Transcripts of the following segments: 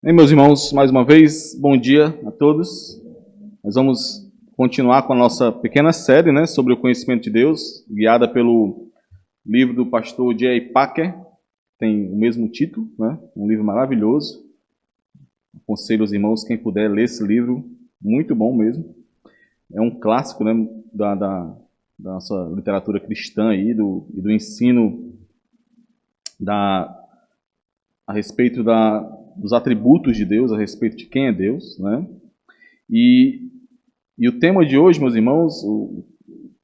Meus irmãos, mais uma vez, bom dia a todos. Nós vamos continuar com a nossa pequena série, sobre o conhecimento de Deus, guiada pelo livro do pastor J. Packer, tem o mesmo título, um livro maravilhoso. Aconselho aos irmãos, quem puder, ler esse livro, muito bom mesmo. É um clássico, da nossa literatura cristã aí, do ensino a respeito dos atributos de Deus, a respeito de quem é Deus, E o tema de hoje, meus irmãos, o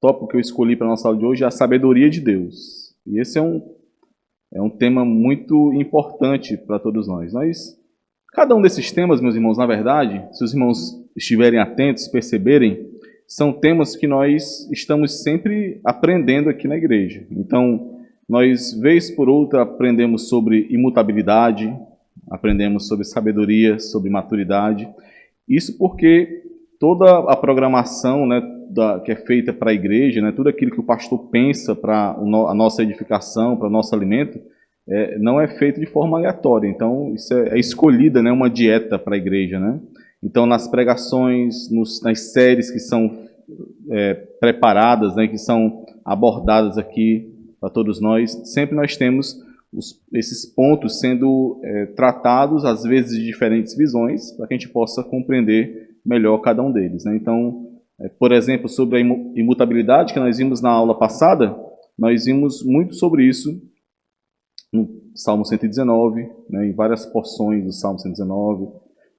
tópico que eu escolhi para a nossa aula de hoje é a sabedoria de Deus. E esse é um tema muito importante para todos nós. Cada um desses temas, meus irmãos, na verdade, se os irmãos estiverem atentos, perceberem, são temas que nós estamos sempre aprendendo aqui na igreja. Então, nós, vez por outra, aprendemos sobre imutabilidade, aprendemos sobre sabedoria, sobre maturidade. Isso porque toda a programação que é feita para a igreja, tudo aquilo que o pastor pensa para a nossa edificação, para o nosso alimento, não é feito de forma aleatória. Então, isso é escolhida, uma dieta para a igreja. Então, nas pregações, nas séries que são preparadas, que são abordadas aqui para todos nós, sempre nós temos esses pontos sendo tratados, às vezes de diferentes visões, para que a gente possa compreender melhor cada um deles. Então, por exemplo, sobre a imutabilidade, que nós vimos na aula passada, nós vimos muito sobre isso no Salmo 119, em várias porções do Salmo 119.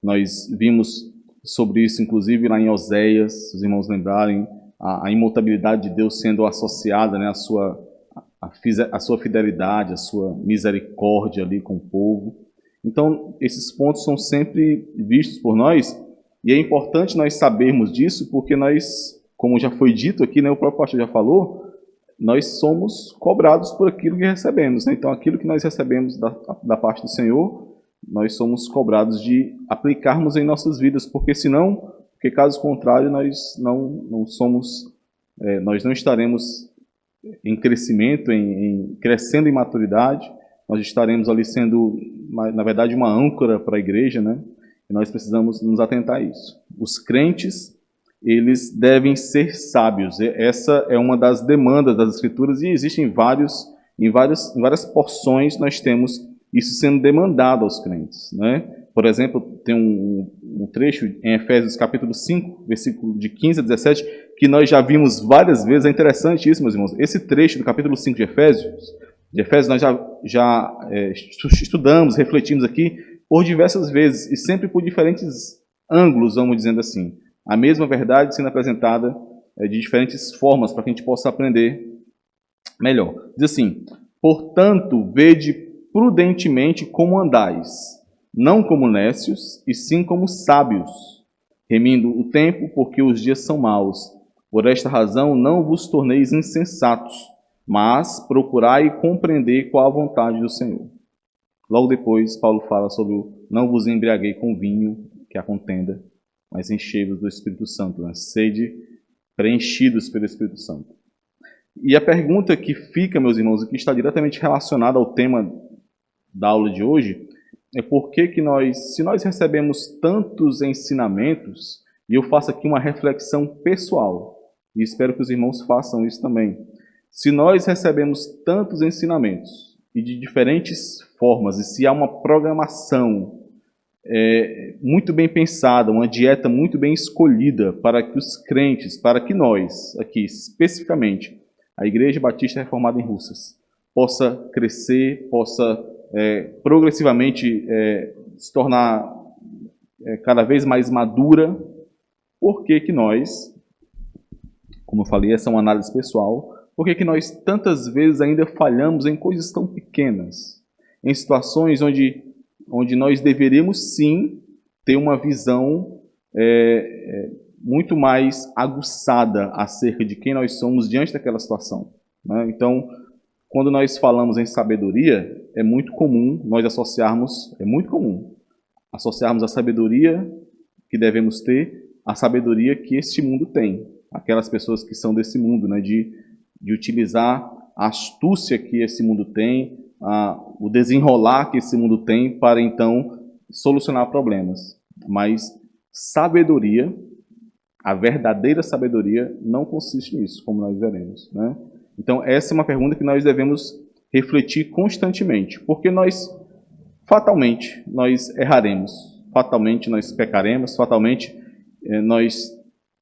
Nós vimos sobre isso, inclusive, lá em Oséias, se os irmãos lembrarem, a imutabilidade de Deus sendo associada à sua fidelidade, a sua misericórdia ali com o povo. Então, esses pontos são sempre vistos por nós, e é importante nós sabermos disso, porque nós, como já foi dito aqui, o próprio pastor já falou, nós somos cobrados por aquilo que recebemos. Então, aquilo que nós recebemos da parte do Senhor, nós somos cobrados de aplicarmos em nossas vidas, porque caso contrário, nós não estaremos em crescimento, crescendo em maturidade, nós estaremos ali sendo, na verdade, uma âncora para a igreja, e nós precisamos nos atentar a isso. Os crentes, eles devem ser sábios. Essa é uma das demandas das Escrituras, e existem em várias porções nós temos isso sendo demandado aos crentes. Por exemplo, tem um trecho em Efésios capítulo 5, versículo de 15 a 17, que nós já vimos várias vezes. É interessante isso, meus irmãos. Esse trecho do capítulo 5 de Efésios nós já estudamos, refletimos aqui por diversas vezes, e sempre por diferentes ângulos, vamos dizendo assim. A mesma verdade sendo apresentada de diferentes formas, para que a gente possa aprender melhor. Diz assim: portanto, vede prudentemente como andais, não como nécios, e sim como sábios, remindo o tempo, porque os dias são maus. Por esta razão, não vos torneis insensatos, mas procurai compreender qual a vontade do Senhor. Logo depois, Paulo fala sobre o não vos embriaguei com vinho, que é a contenda, mas enchei-vos do Espírito Santo, sede preenchidos pelo Espírito Santo. E a pergunta que fica, meus irmãos, e que está diretamente relacionada ao tema da aula de hoje, é por que se nós recebemos tantos ensinamentos, e eu faço aqui uma reflexão pessoal, e espero que os irmãos façam isso também. Se nós recebemos tantos ensinamentos, e de diferentes formas, e se há uma programação muito bem pensada, uma dieta muito bem escolhida para que os crentes, para que nós, aqui especificamente, a Igreja Batista Reformada em Russas, possa crescer, possa progressivamente se tornar cada vez mais madura. Por que nós, como eu falei, essa é uma análise pessoal, por que nós tantas vezes ainda falhamos em coisas tão pequenas, em situações onde nós deveríamos sim ter uma visão muito mais aguçada acerca de quem nós somos diante daquela situação. Então, quando nós falamos em sabedoria, é muito comum associarmos a sabedoria que devemos ter à sabedoria que este mundo tem. Aquelas pessoas que são desse mundo, de utilizar a astúcia que esse mundo tem, o desenrolar que esse mundo tem, para então solucionar problemas, mas sabedoria, a verdadeira sabedoria, não consiste nisso, como nós veremos, né? Então, essa é uma pergunta que nós devemos refletir constantemente, porque fatalmente, nós erraremos, fatalmente nós pecaremos, fatalmente nós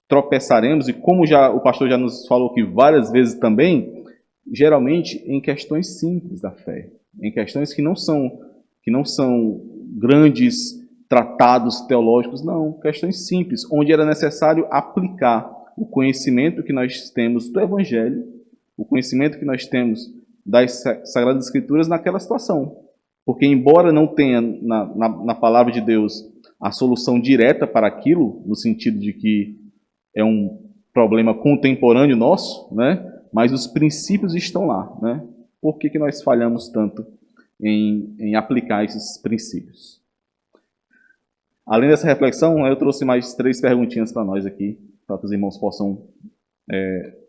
tropeçaremos, e como o pastor já nos falou aqui várias vezes também, geralmente em questões simples da fé, em questões que não são grandes tratados teológicos, não, questões simples, onde era necessário aplicar o conhecimento que nós temos do Evangelho, o conhecimento que nós temos das Sagradas Escrituras naquela situação. Porque embora não tenha na palavra de Deus a solução direta para aquilo, no sentido de que é um problema contemporâneo nosso, né? Mas os princípios estão lá, né? Por que nós falhamos tanto em aplicar esses princípios? Além dessa reflexão, eu trouxe mais 3 perguntinhas para nós aqui, para que os irmãos possam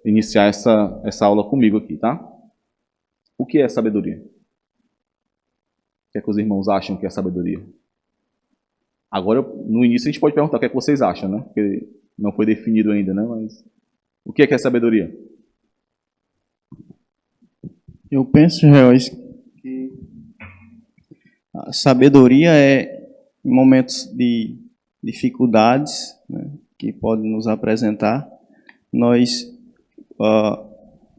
iniciar essa aula comigo aqui, tá? O que é sabedoria? O que é que os irmãos acham que é sabedoria? Agora, no início, a gente pode perguntar o que é que vocês acham, né? Porque não foi definido ainda, né? Mas o que é sabedoria? Eu penso, Reis, que a sabedoria é em momentos de dificuldades, né, que podem nos apresentar, nós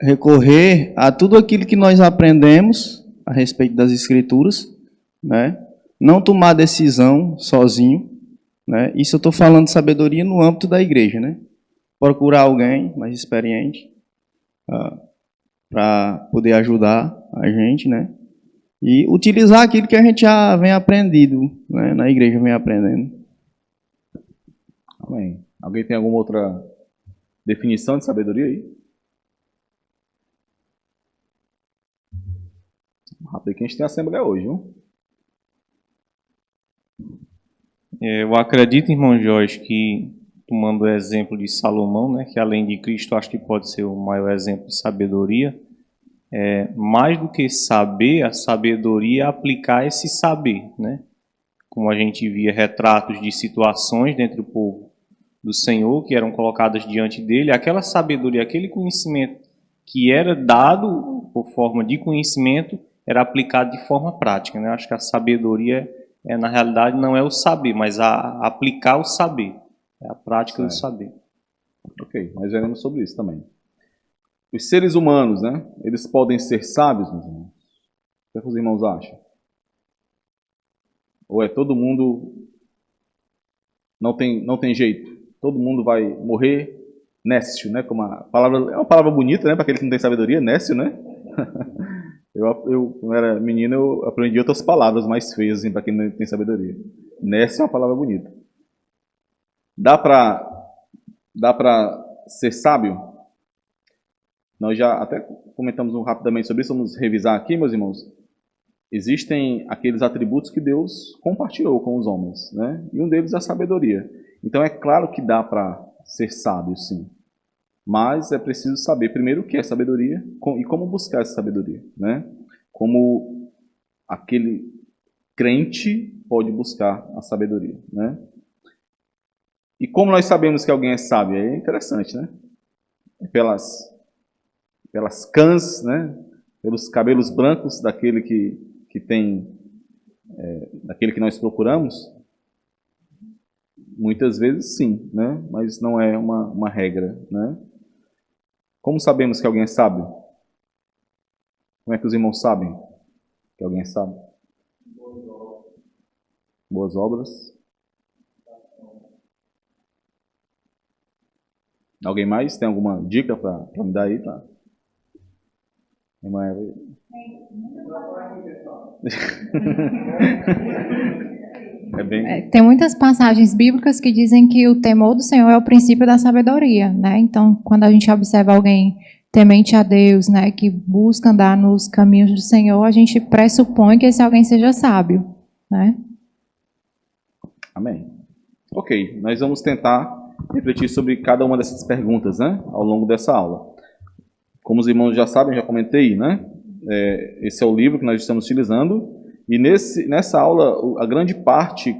recorrer a tudo aquilo que nós aprendemos a respeito das Escrituras, né, não tomar decisão sozinho, né, isso eu estou falando de sabedoria no âmbito da igreja, né, procurar alguém mais experiente para poder ajudar a gente, né, e utilizar aquilo que a gente já vem aprendido, né, na igreja, vem aprendendo. Amém. Alguém tem alguma outra definição de sabedoria aí? Rápido que a gente tem assembleia hoje, viu? Eu acredito, irmão Jorge, que, tomando o exemplo de Salomão, né, que além de Cristo, acho que pode ser o maior exemplo de sabedoria, mais do que saber, a sabedoria é aplicar esse saber, né? Como a gente via retratos de situações dentro do povo do Senhor que eram colocadas diante dele, aquela sabedoria, aquele conhecimento que era dado por forma de conhecimento, era aplicado de forma prática, né? Acho que a sabedoria, na realidade, não é o saber, mas aplicar o saber, é a prática do saber. Ok, nós veremos sobre isso também. Os seres humanos, né? Eles podem ser sábios, meus irmãos? O que os irmãos acham? Ou é todo mundo... Não tem jeito. Todo mundo vai morrer nécio, né? Como a palavra, é uma palavra bonita, né? Para aquele que não tem sabedoria, nécio, né? Eu quando era menino, eu aprendi outras palavras mais feias, assim, para quem não tem sabedoria. Nécio é uma palavra bonita. Dá para ser sábio? Nós já até comentamos rapidamente sobre isso, vamos revisar aqui, meus irmãos. Existem aqueles atributos que Deus compartilhou com os homens, né? E um deles é a sabedoria. Então é claro que dá para ser sábio, sim. Mas é preciso saber primeiro o que é sabedoria e como buscar essa sabedoria, né? Como aquele crente pode buscar a sabedoria, né? E como nós sabemos que alguém é sábio? É interessante, né? Pelas cãs, né? Pelos cabelos brancos daquele que tem, daquele que nós procuramos. Muitas vezes sim, né? Mas não é uma regra, né? Como sabemos que alguém é sábio? Como é que os irmãos sabem que alguém é sábio? Boas obras. Alguém mais? Tem alguma dica para me dar aí? Tá? Tem muitas passagens bíblicas que dizem que o temor do Senhor é o princípio da sabedoria, né? Então, quando a gente observa alguém temente a Deus, né, que busca andar nos caminhos do Senhor, a gente pressupõe que esse alguém seja sábio, né? Amém. Ok, nós vamos tentar refletir sobre cada uma dessas perguntas, né, ao longo dessa aula. Como os irmãos já sabem, já comentei, né, esse é o livro que nós estamos utilizando, E nessa aula, a grande parte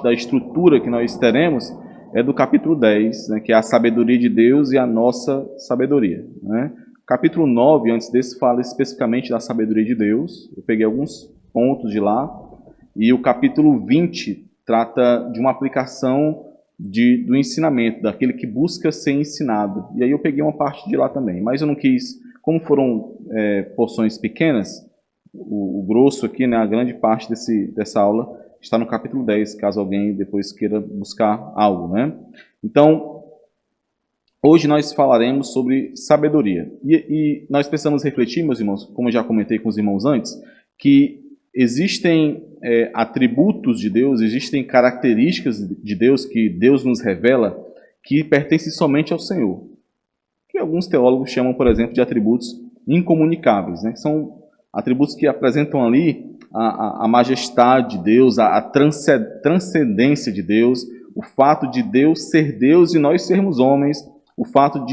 da estrutura que nós teremos é do capítulo 10, né, que é a sabedoria de Deus e a nossa sabedoria, né? Capítulo 9, antes desse, fala especificamente da sabedoria de Deus. Eu peguei alguns pontos de lá. E o capítulo 20 trata de uma aplicação do ensinamento, daquele que busca ser ensinado. E aí eu peguei uma parte de lá também. Mas eu não quis, como foram porções pequenas, o grosso aqui, né, a grande parte dessa aula está no capítulo 10, caso alguém depois queira buscar algo, né? Então, hoje nós falaremos sobre sabedoria. E nós precisamos refletir, meus irmãos, como eu já comentei com os irmãos antes, que existem atributos de Deus, existem características de Deus que Deus nos revela que pertencem somente ao Senhor. Que alguns teólogos chamam, por exemplo, de atributos incomunicáveis, né? São atributos que apresentam ali a majestade de Deus, a transcendência de Deus, o fato de Deus ser Deus e nós sermos homens, o fato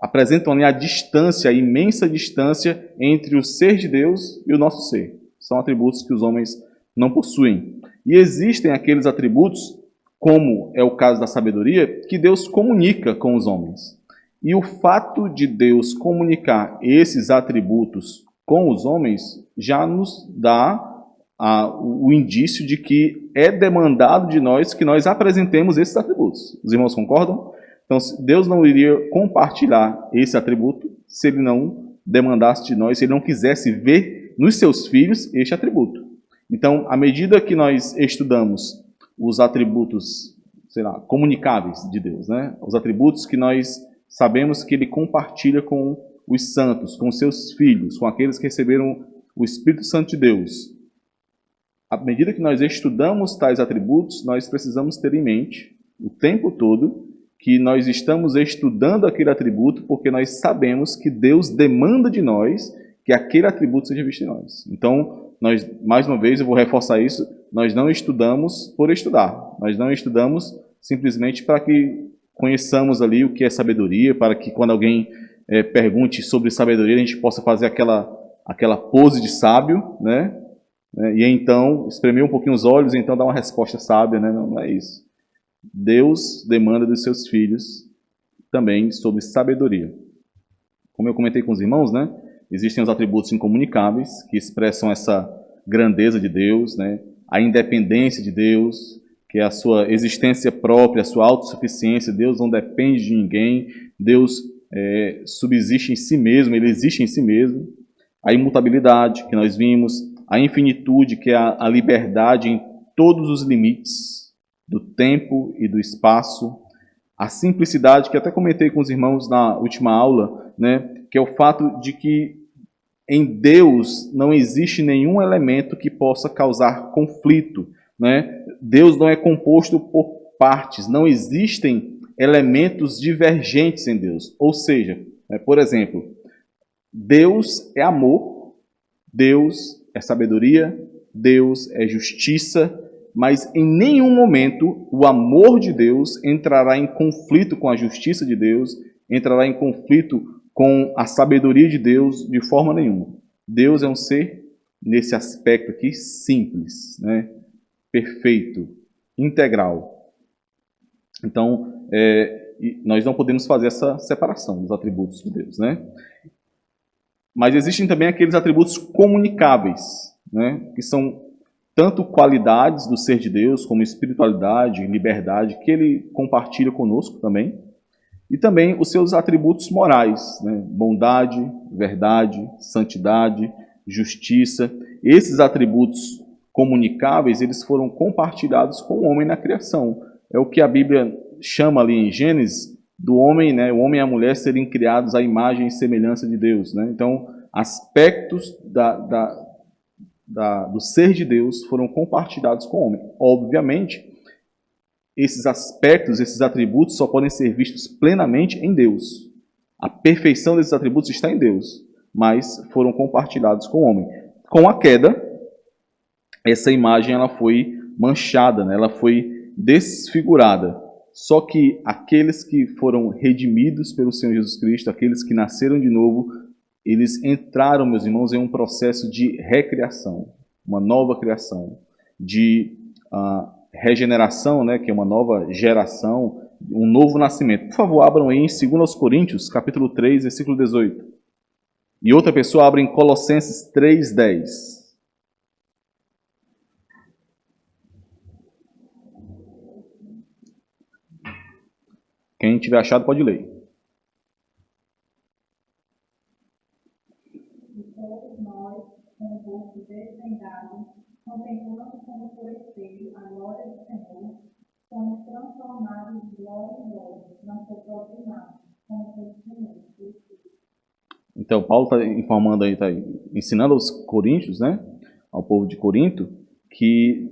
apresentam ali a distância, a imensa distância entre o ser de Deus e o nosso ser. São atributos que os homens não possuem. E existem aqueles atributos, como é o caso da sabedoria, que Deus comunica com os homens. E o fato de Deus comunicar esses atributos com os homens já nos dá o indício de que é demandado de nós que nós apresentemos esses atributos. Os irmãos concordam? Então, Deus não iria compartilhar esse atributo se Ele não demandasse de nós, se Ele não quisesse ver nos seus filhos este atributo. Então, à medida que nós estudamos os atributos, comunicáveis de Deus, né? Os atributos que nós sabemos que Ele compartilha com os santos, com seus filhos, com aqueles que receberam o Espírito Santo de Deus. À medida que nós estudamos tais atributos, nós precisamos ter em mente o tempo todo que nós estamos estudando aquele atributo porque nós sabemos que Deus demanda de nós que aquele atributo seja visto em nós. Então, nós, mais uma vez, eu vou reforçar isso, nós não estudamos por estudar. Nós não estudamos simplesmente para que conheçamos ali o que é sabedoria, para que quando alguém pergunte sobre sabedoria, a gente possa fazer aquela pose de sábio, né? E então, espremer um pouquinho os olhos e então dar uma resposta sábia, né? Não é isso. Deus demanda dos seus filhos também sobre sabedoria. Como eu comentei com os irmãos, né? Existem os atributos incomunicáveis que expressam essa grandeza de Deus, né? A independência de Deus, que é a sua existência própria, a sua autossuficiência. Deus não depende de ninguém. Deus subsiste em si mesmo, Ele existe em si mesmo. A imutabilidade, que nós vimos. A infinitude, que é a liberdade em todos os limites do tempo e do espaço. A simplicidade, que até comentei com os irmãos na última aula, né? Que é o fato de que em Deus não existe nenhum elemento que possa causar conflito, né? Deus não é composto por partes, não existem elementos divergentes em Deus. Ou seja, por exemplo, Deus é amor, Deus é sabedoria, Deus é justiça, mas em nenhum momento o amor de Deus entrará em conflito com a justiça de Deus, entrará em conflito com a sabedoria de Deus de forma nenhuma. Deus é um ser, nesse aspecto aqui, simples, né? Perfeito, integral. Então, nós não podemos fazer essa separação dos atributos de Deus, né? Mas existem também aqueles atributos comunicáveis, né? Que são tanto qualidades do ser de Deus, como espiritualidade, liberdade, que Ele compartilha conosco também. E também os seus atributos morais, né? Bondade, verdade, santidade, justiça. Esses atributos comunicáveis, eles foram compartilhados com o homem na criação. É o que a Bíblia chama ali em Gênesis do homem, né? O homem e a mulher serem criados à imagem e semelhança de Deus, né? Então, aspectos do ser de Deus foram compartilhados com o homem. Obviamente, esses aspectos, esses atributos só podem ser vistos plenamente em Deus. A perfeição desses atributos está em Deus, mas foram compartilhados com o homem. Com a queda, essa imagem ela foi manchada, né? Ela foi desfigurada. Só que aqueles que foram redimidos pelo Senhor Jesus Cristo, aqueles que nasceram de novo, eles entraram, meus irmãos, em um processo de recriação, uma nova criação, de regeneração, né, que é uma nova geração, um novo nascimento. Por favor, abram aí em 2 Coríntios, capítulo 3, versículo 18. E outra pessoa abre em Colossenses 3:10. Quem tiver achado pode ler. E todos nós, com o rosto desvendado, contemplando como por espelho a glória do Senhor, somos transformados de glória em glória, na sua própria imagem, como pelo Senhor. Então, Paulo está informando aí, está ensinando aos coríntios, né, ao povo de Corinto, que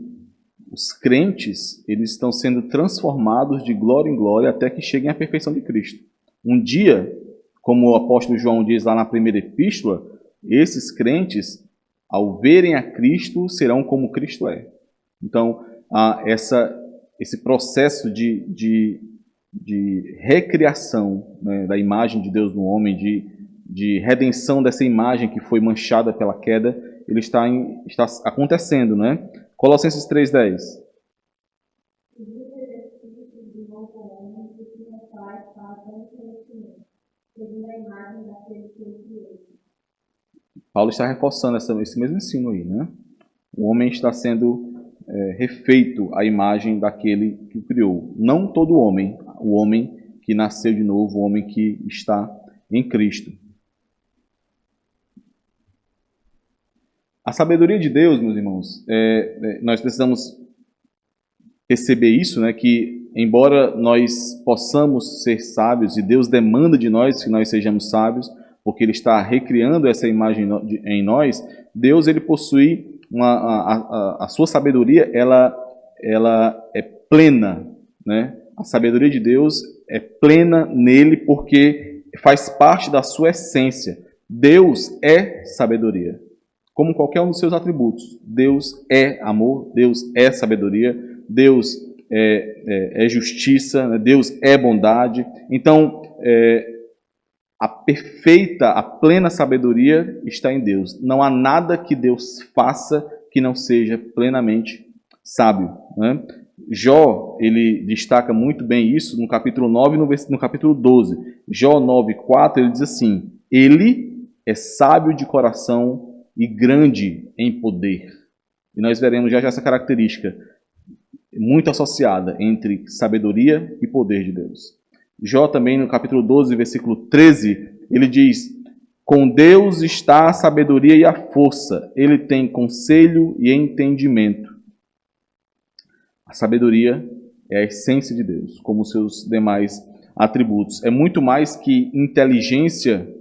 os crentes, eles estão sendo transformados de glória em glória até que cheguem à perfeição de Cristo. Um dia, como o apóstolo João diz lá na primeira epístola, esses crentes, ao verem a Cristo, serão como Cristo é. Então, esse processo de recriação, né, da imagem de Deus no homem, de redenção dessa imagem que foi manchada pela queda, ele está acontecendo, né? Colossenses 3:10. Paulo está reforçando esse mesmo ensino aí, né? O homem está sendo refeito à imagem daquele que o criou. Não todo homem, o homem que nasceu de novo, o homem que está em Cristo. A sabedoria de Deus, meus irmãos, nós precisamos perceber isso, né, que embora nós possamos ser sábios, e Deus demanda de nós que nós sejamos sábios, porque Ele está recriando essa imagem em nós, Deus ele possui a sua sabedoria, ela é plena, né? A sabedoria de Deus é plena nele porque faz parte da sua essência. Deus é sabedoria. Como qualquer um dos seus atributos. Deus é amor, Deus é sabedoria, Deus é justiça, né? Deus é bondade. Então, a plena sabedoria está em Deus. Não há nada que Deus faça que não seja plenamente sábio, né? Jó, ele destaca muito bem isso no capítulo 9 e no capítulo 12. Jó 9:4, ele diz assim: Ele é sábio de coração e grande em poder. E nós veremos já essa característica muito associada entre sabedoria e poder de Deus. Jó também no capítulo 12, versículo 13, ele diz: Com Deus está a sabedoria e a força, ele tem conselho e entendimento. A sabedoria é a essência de Deus, como seus demais atributos. É muito mais que inteligência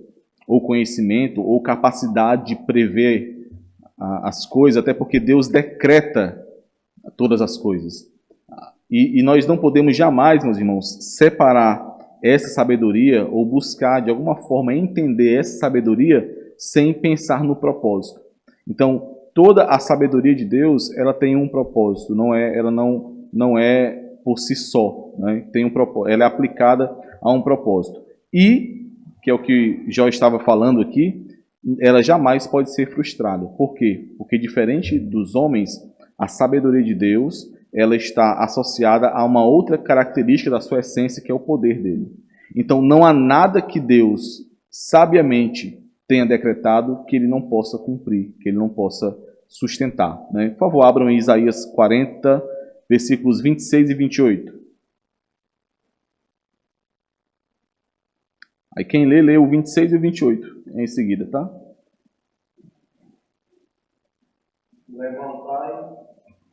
ou conhecimento, ou capacidade de prever as coisas, até porque Deus decreta todas as coisas. E nós não podemos jamais, meus irmãos, separar essa sabedoria ou buscar, de alguma forma, entender essa sabedoria sem pensar no propósito. Então, toda a sabedoria de Deus, ela tem um propósito, ela não é por si só, né? Tem um propósito, ela é aplicada a um propósito. E que é o que Jó estava falando aqui, ela jamais pode ser frustrada. Por quê? Porque diferente dos homens, a sabedoria de Deus, ela está associada a uma outra característica da sua essência, que é o poder dele. Então não há nada que Deus sabiamente tenha decretado que ele não possa cumprir, que ele não possa sustentar, né? Por favor, abram em Isaías 40, versículos 26 e 28. Aí quem lê o 26 e o 28 em seguida, tá? Levantai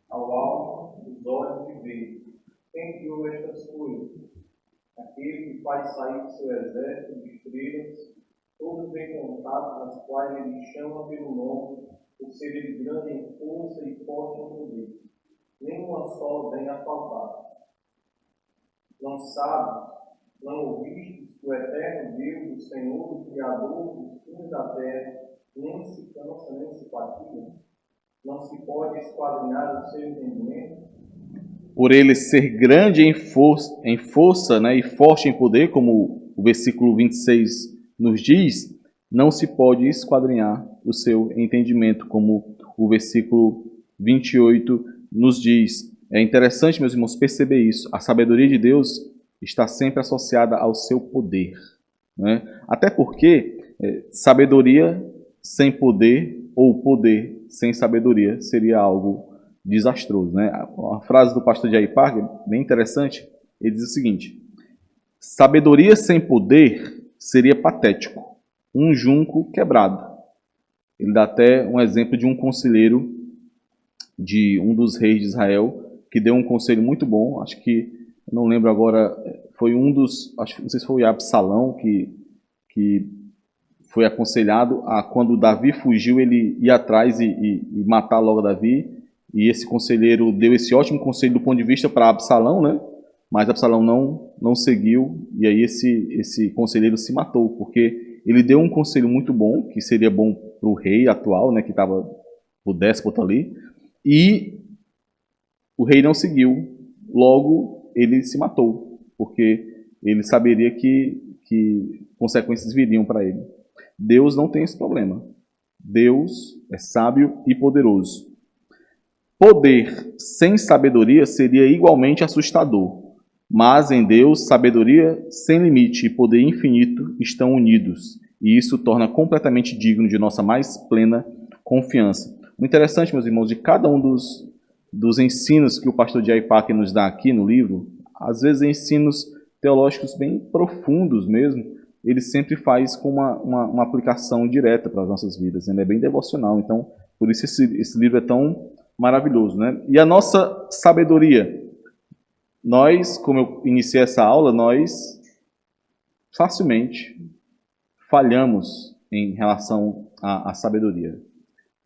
ao alto os olhos e vede. Quem criou estas coisas? Aquele que faz sair do seu exército de estrelas, todas bem contadas, nas quais ele chama pelo nome, por ser ele grande em força e forte em poder. Nenhuma só vem a faltar. Não sabe, não ouvistes que o eterno Deus, o Senhor, o Criador dos fins da terra, nem se cansa, nem se fatiga? Não se pode esquadrinhar o seu entendimento? Por ele ser grande em força, né, e forte em poder, como o versículo 26 nos diz, não se pode esquadrinhar o seu entendimento, como o versículo 28 nos diz. É interessante, meus irmãos, perceber isso. A sabedoria de Deus está sempre associada ao seu poder, né? Até porque sabedoria sem poder ou poder sem sabedoria seria algo desastroso, né? A frase do pastor Jair Parker, bem interessante, ele diz o seguinte: sabedoria sem poder seria patético, um junco quebrado. Ele dá até um exemplo de um conselheiro de um dos reis de Israel, que deu um conselho muito bom, acho que, não lembro agora, foi um dos, acho que não sei se foi o Absalão, que foi aconselhado a, quando Davi fugiu, ele ir atrás e matar logo Davi, e esse conselheiro deu esse ótimo conselho do ponto de vista para Absalão, né? Mas Absalão não seguiu, e aí esse conselheiro se matou, porque ele deu um conselho muito bom, que seria bom para o rei atual, né, que estava o déspota ali, e o rei não seguiu, logo ele se matou, porque ele saberia que consequências viriam para ele. Deus não tem esse problema. Deus é sábio e poderoso. Poder sem sabedoria seria igualmente assustador, mas em Deus, sabedoria sem limite e poder infinito estão unidos, e isso torna completamente digno de nossa mais plena confiança. O interessante, meus irmãos, de cada um dos ensinos que o pastor Jair Parker nos dá aqui no livro, às vezes ensinos teológicos bem profundos mesmo, ele sempre faz com uma aplicação direta para as nossas vidas, ele é bem devocional, então por isso esse livro é tão maravilhoso, né? E a nossa sabedoria, nós, como eu iniciei essa aula, nós facilmente falhamos em relação à sabedoria.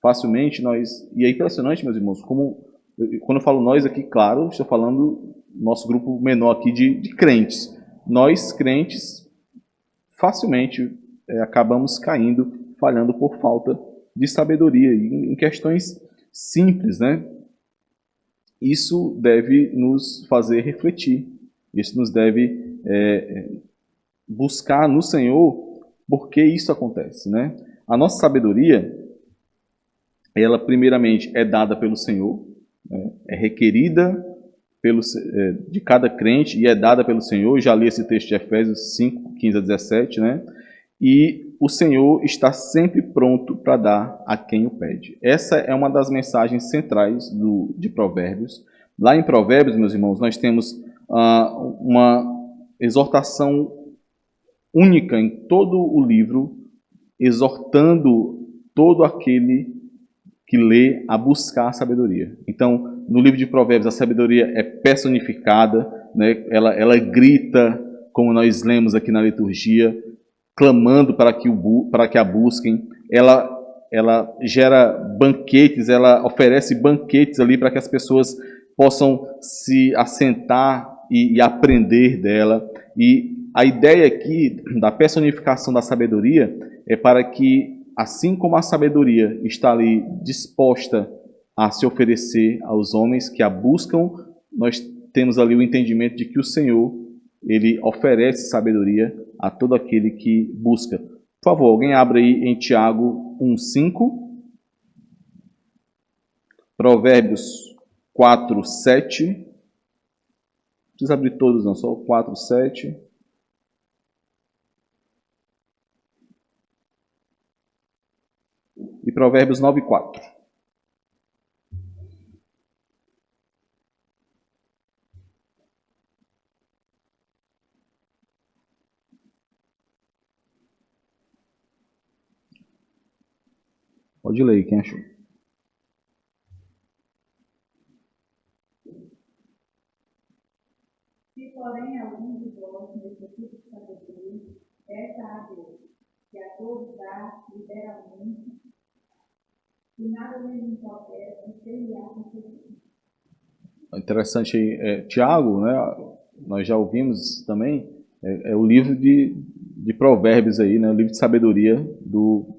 Facilmente nós, e é impressionante, meus irmãos, como, quando eu falo nós aqui, claro, estou falando nosso grupo menor aqui de crentes. Nós, crentes, facilmente acabamos caindo, falhando por falta de sabedoria, em questões simples, né? Isso deve nos fazer refletir, isso nos deve buscar no Senhor por que isso acontece, né? A nossa sabedoria, ela primeiramente é dada pelo Senhor, né? É requerida de cada crente e é dada pelo Senhor. Eu já li esse texto de Efésios 5, 15 a 17, né? E o Senhor está sempre pronto para dar a quem o pede. Essa é uma das mensagens centrais de Provérbios. Lá em Provérbios, meus irmãos, nós temos uma exortação única em todo o livro, exortando todo aquele que lê a buscar a sabedoria. Então, no livro de Provérbios, a sabedoria é personificada, né? Ela grita, como nós lemos aqui na liturgia, clamando para que a busquem. Ela gera banquetes, ela oferece banquetes ali para que as pessoas possam se assentar e aprender dela. E a ideia aqui da personificação da sabedoria é para que, assim como a sabedoria está ali disposta a se oferecer aos homens que a buscam, nós temos ali o entendimento de que o Senhor, ele oferece sabedoria a todo aquele que busca. Por favor, alguém abra aí em Tiago 1:5, Provérbios 4:7. Não precisa abrir todos não, só 4:7. E Provérbios 9:4. Pode ler, quem achou? Se, porém, algum de vós necessita de sabedoria, peça a Deus, que a todos dá liberalmente, e nada lhes impede de ser-lhe-á concedido. Interessante aí, Tiago, né? Nós já ouvimos também, é o livro de Provérbios aí, né? O livro de sabedoria do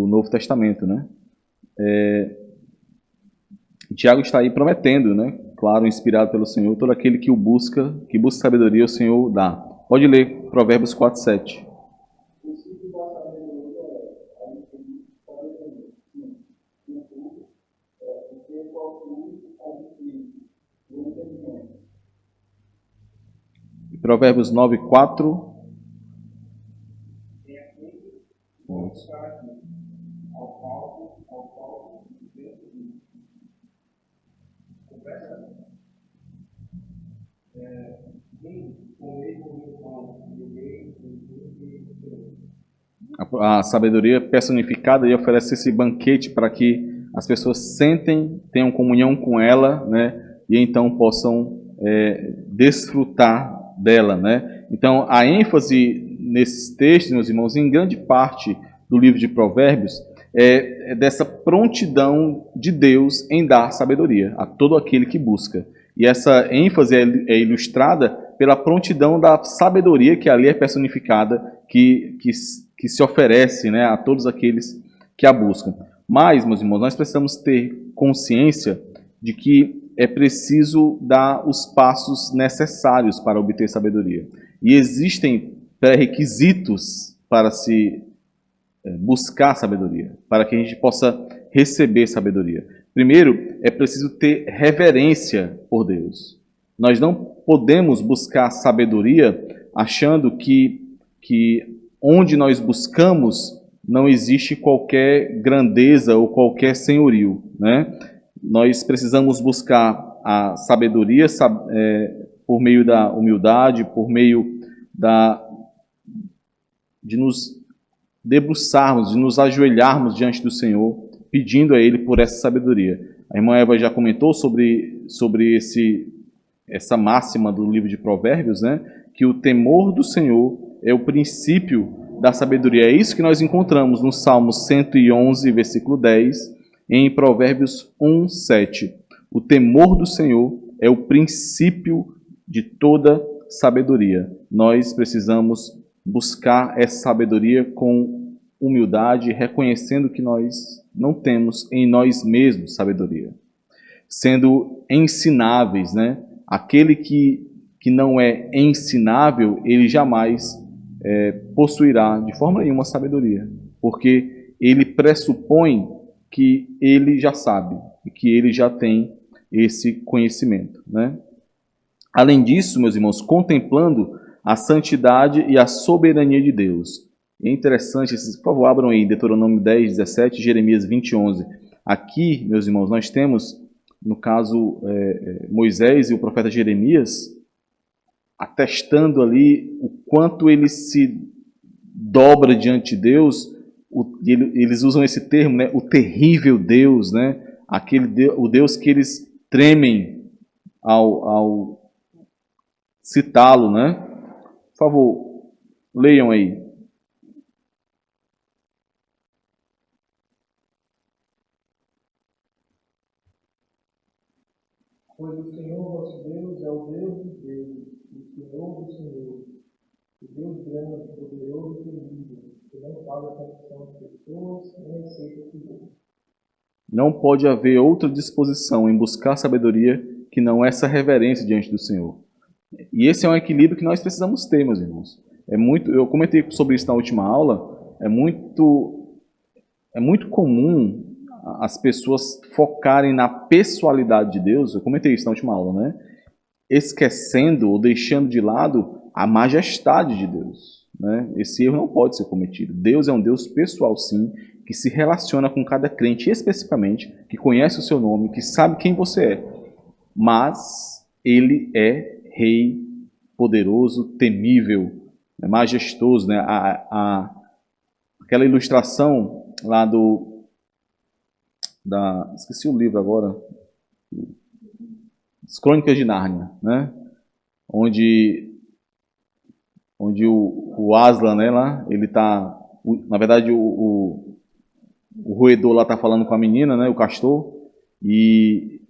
Novo Testamento, né? Tiago está aí prometendo, né? Claro, inspirado pelo Senhor, todo aquele que busca sabedoria, o Senhor dá. Pode ler Provérbios 4:7. O ciclo da sabedoria Provérbios 9, 4. A sabedoria personificada e oferece esse banquete para que as pessoas sentem, tenham comunhão com ela, né? E então possam desfrutar dela, né? Então, a ênfase nesses textos, meus irmãos, em grande parte do livro de Provérbios, é dessa prontidão de Deus em dar sabedoria a todo aquele que busca. E essa ênfase é ilustrada pela prontidão da sabedoria que ali é personificada, que se oferece, né, a todos aqueles que a buscam. Mas, meus irmãos, nós precisamos ter consciência de que é preciso dar os passos necessários para obter sabedoria. E existem pré-requisitos para se buscar sabedoria, para que a gente possa receber sabedoria. Primeiro, é preciso ter reverência por Deus. Nós não podemos buscar sabedoria achando que onde nós buscamos não existe qualquer grandeza ou qualquer senhorio, né? Nós precisamos buscar a sabedoria por meio da humildade, por meio de nos debruçarmos, de nos ajoelharmos diante do Senhor, pedindo a Ele por essa sabedoria. A irmã Eva já comentou sobre essa máxima do livro de Provérbios, né? Que o temor do Senhor é o princípio da sabedoria. É isso que nós encontramos no Salmo 111, versículo 10, e em Provérbios 1, 7. O temor do Senhor é o princípio de toda sabedoria. Nós precisamos buscar essa sabedoria com humildade, reconhecendo que nós não temos em nós mesmos sabedoria. Sendo ensináveis, né? Aquele que não é ensinável, ele jamais possuirá de forma nenhuma sabedoria, porque ele pressupõe que ele já sabe e que ele já tem esse conhecimento, né? Além disso, meus irmãos, contemplando a santidade e a soberania de Deus. É interessante, por favor, abram aí Deuteronômio 10, 17, Jeremias 20, 11. Aqui, meus irmãos, nós temos, no caso, Moisés e o profeta Jeremias, atestando ali o quanto ele se dobra diante de Deus. Eles usam esse termo, né? O terrível Deus, né? O Deus que eles tremem ao citá-lo, né? Por favor, leiam aí. Pois o Senhor vosso Deus é o Deus dos deuses, o Senhor do Senhor, o Deus grande, poderoso e terrível, que não faz acepção de pessoas nem aceita figuras. Não pode haver outra disposição em buscar sabedoria que não essa reverência diante do Senhor. E esse é um equilíbrio que nós precisamos ter, meus irmãos. Eu comentei sobre isso na última aula. É muito comum as pessoas focarem na pessoalidade de Deus. Eu comentei isso na última aula, né? Esquecendo ou deixando de lado a majestade de Deus, né? Esse erro não pode ser cometido. Deus é um Deus pessoal, sim, que se relaciona com cada crente especificamente, que conhece o seu nome, que sabe quem você é. Mas Ele é Rei, poderoso, temível, majestoso, né? Aquela ilustração lá esqueci o livro agora, As Crônicas de Nárnia, né? Onde o Aslan, né, lá, ele tá, na verdade o roedor lá tá falando com a menina, né, o castor, e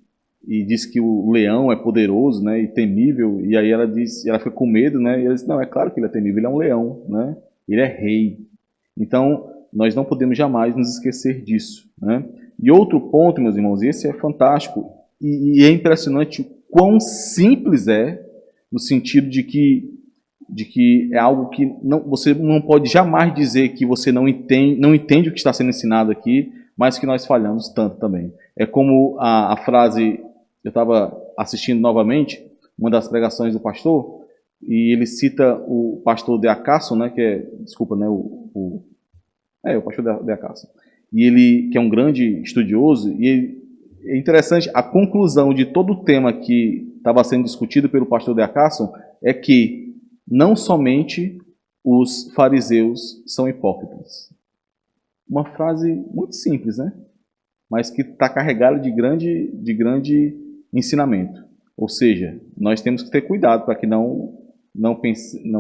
diz que o leão é poderoso, né, e temível, e aí ela fica com medo, né, e ela diz, não, é claro que ele é temível, ele é um leão, né, ele é rei. Então, nós não podemos jamais nos esquecer disso, né. E outro ponto, meus irmãos, e esse é fantástico, e é impressionante o quão simples é, no sentido de que é algo que você não pode jamais dizer que você não entende o que está sendo ensinado aqui, mas que nós falhamos tanto também. É como a frase, eu estava assistindo novamente uma das pregações do pastor, e ele cita o pastor De Acaso, né, que é, desculpa, né, o pastor De Acaso, e ele, que é um grande estudioso, e é interessante, a conclusão de todo o tema que estava sendo discutido pelo pastor De Acaso é que não somente os fariseus são hipócritas. Uma frase muito simples, né? Mas que está carregada de grande ensinamento. Ou seja, nós temos que ter cuidado para que não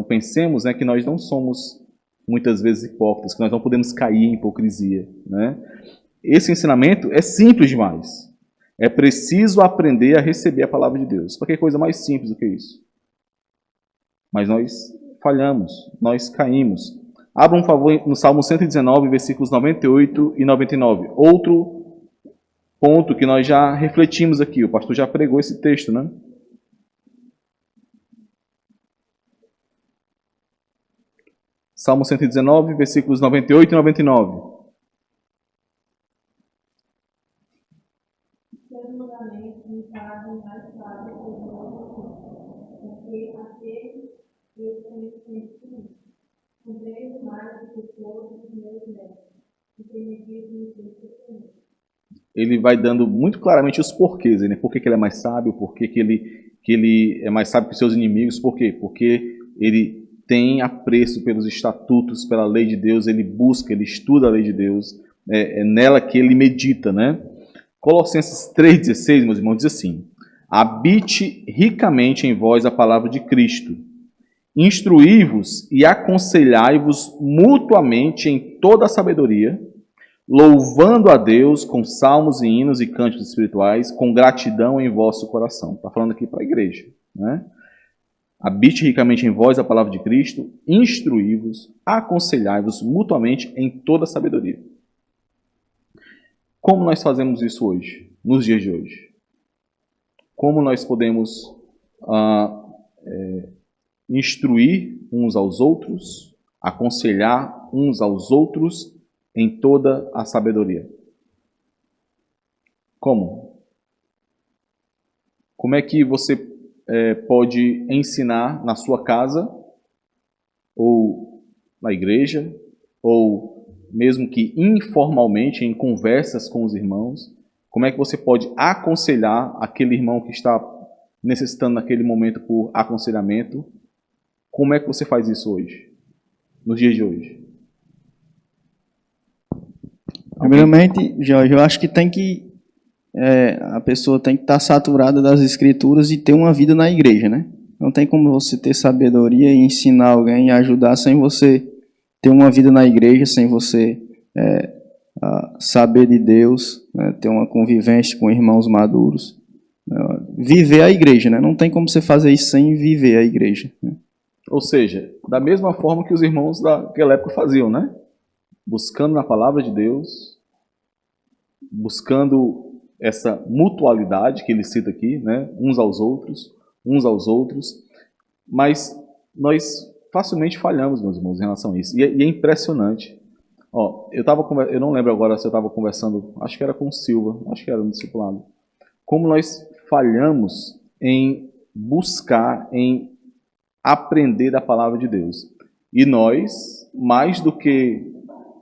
pensemos, né, que nós não somos muitas vezes hipócritas, que nós não podemos cair em hipocrisia, né? Esse ensinamento é simples demais. É preciso aprender a receber a palavra de Deus. Para que coisa mais simples do que isso? Mas nós falhamos, nós caímos. Abra um favor no Salmo 119, versículos 98 e 99. Outro ponto que nós já refletimos aqui. O pastor já pregou esse texto, né? Salmo 119, versículos 98 e 99. Seus mandamentos me fazem mais sábio que os meus, porque aquele eu conheço compreendo mais do que todos os meus netos, porque me dizem isso. Ele vai dando muito claramente os porquês, né? Por que ele é mais sábio, por que ele é mais sábio que os seus inimigos, por quê? Porque ele tem apreço pelos estatutos, pela lei de Deus, ele busca, ele estuda a lei de Deus, é nela que ele medita, né? Colossenses 3,16, meus irmãos, diz assim: habite ricamente em vós a palavra de Cristo, instruí-vos e aconselhai-vos mutuamente em toda a sabedoria, louvando a Deus com salmos e hinos e cânticos espirituais, com gratidão em vosso coração. Está falando aqui para a igreja, né? Habite ricamente em vós a palavra de Cristo, instruí-vos, aconselhai-vos mutuamente em toda a sabedoria. Como nós fazemos isso hoje, nos dias de hoje? Como nós podemos instruir uns aos outros, aconselhar uns aos outros em toda a sabedoria? Como? Como é que você pode ensinar na sua casa, ou na igreja, ou mesmo que informalmente, em conversas com os irmãos, como é que você pode aconselhar aquele irmão que está necessitando naquele momento por aconselhamento? Como é que você faz isso hoje, nos dias de hoje? Primeiramente, Jorge, eu acho que a pessoa tem que estar saturada das escrituras e ter uma vida na igreja, né? Não tem como você ter sabedoria e ensinar alguém e ajudar sem você ter uma vida na igreja, sem você saber de Deus, né? Ter uma convivência com irmãos maduros. Viver a igreja, né? Não tem como você fazer isso sem viver a igreja, né? Ou seja, da mesma forma que os irmãos daquela época faziam, né? Buscando na palavra de Deus, buscando essa mutualidade que ele cita aqui, né? Uns aos outros, mas nós facilmente falhamos, meus irmãos, em relação a isso. E é impressionante. Eu não lembro agora se eu estava conversando, acho que era com o Silva, acho que era no discipulado. Como nós falhamos em buscar, em aprender da palavra de Deus. E nós, mais do que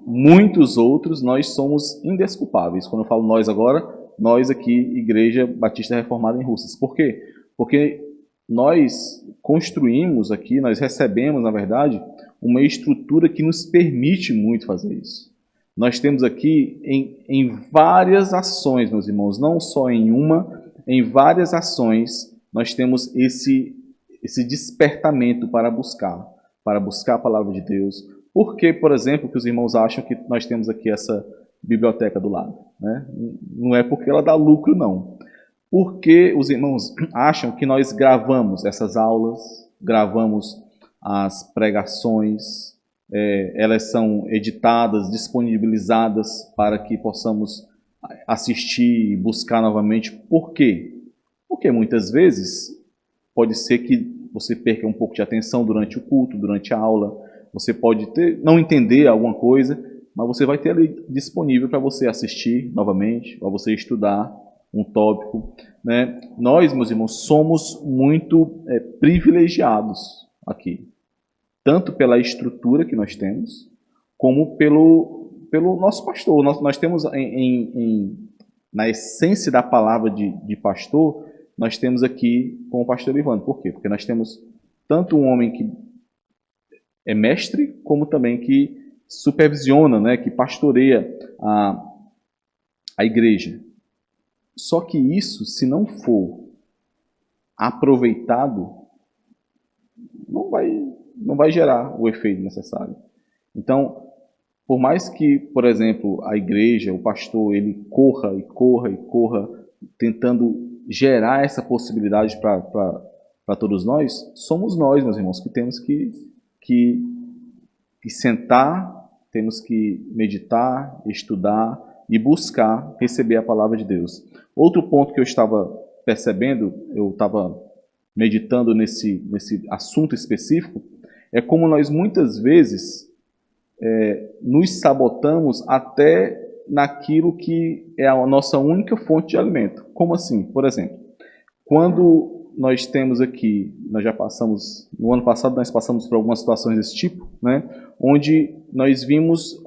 muitos outros, nós somos indesculpáveis. Quando eu falo nós agora, nós aqui, Igreja Batista Reformada em Russas. Por quê? Porque nós construímos aqui, nós recebemos, na verdade, uma estrutura que nos permite muito fazer isso. Nós temos aqui em várias ações, meus irmãos, não só em uma, em várias ações, nós temos esse despertamento para buscar a palavra de Deus. Por que, por exemplo, que os irmãos acham que nós temos aqui essa biblioteca do lado, né? Não é porque ela dá lucro, não. Porque os irmãos acham que nós gravamos essas aulas, gravamos as pregações, elas são editadas, disponibilizadas para que possamos assistir e buscar novamente. Por quê? Porque muitas vezes pode ser que você perca um pouco de atenção durante o culto, durante a aula. Você pode não entender alguma coisa, mas você vai ter ali disponível para você assistir novamente, para você estudar um tópico, né? Nós, meus irmãos, somos muito privilegiados, aqui. Tanto pela estrutura que nós temos, como pelo nosso pastor. Nós temos, na essência da palavra de pastor, nós temos aqui com o pastor Ivandro. Por quê? Porque nós temos tanto um homem que é mestre, como também que supervisiona, né, que pastoreia a igreja. Só que isso, se não for aproveitado, não vai gerar o efeito necessário. Então, por mais que, por exemplo, a igreja, o pastor, ele corra e corra e corra, tentando gerar essa possibilidade para todos nós, somos nós, meus irmãos, que temos que sentar, temos que meditar, estudar e buscar receber a palavra de Deus. Outro ponto que eu estava percebendo, eu estava meditando nesse assunto específico, é como nós muitas vezes nos sabotamos até naquilo que é a nossa única fonte de alimento. Como assim? Por exemplo, quando nós temos aqui, nós já passamos, no ano passado nós passamos por algumas situações desse tipo, né, onde nós vimos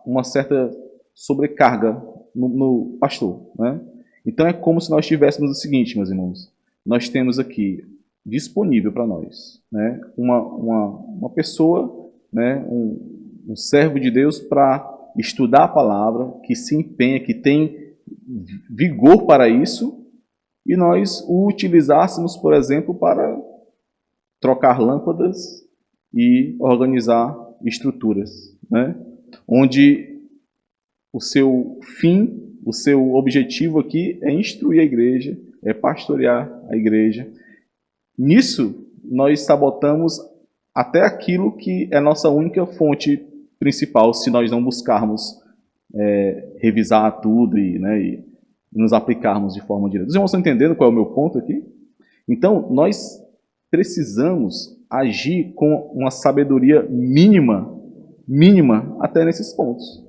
uma certa sobrecarga no pastor, né? Então é como se nós tivéssemos o seguinte, meus irmãos, nós temos aqui disponível para nós, né, uma pessoa, né, um servo de Deus para estudar a palavra, que se empenha, que tem vigor para isso, e nós o utilizássemos, por exemplo, para trocar lâmpadas e organizar estruturas, né, onde o seu fim, o seu objetivo aqui é instruir a igreja, é pastorear a igreja. Nisso, nós sabotamos até aquilo que é a nossa única fonte principal, se nós não buscarmos revisar tudo e nos aplicarmos de forma direta. Vocês estão entendendo qual é o meu ponto aqui? Então, nós precisamos agir com uma sabedoria mínima até nesses pontos.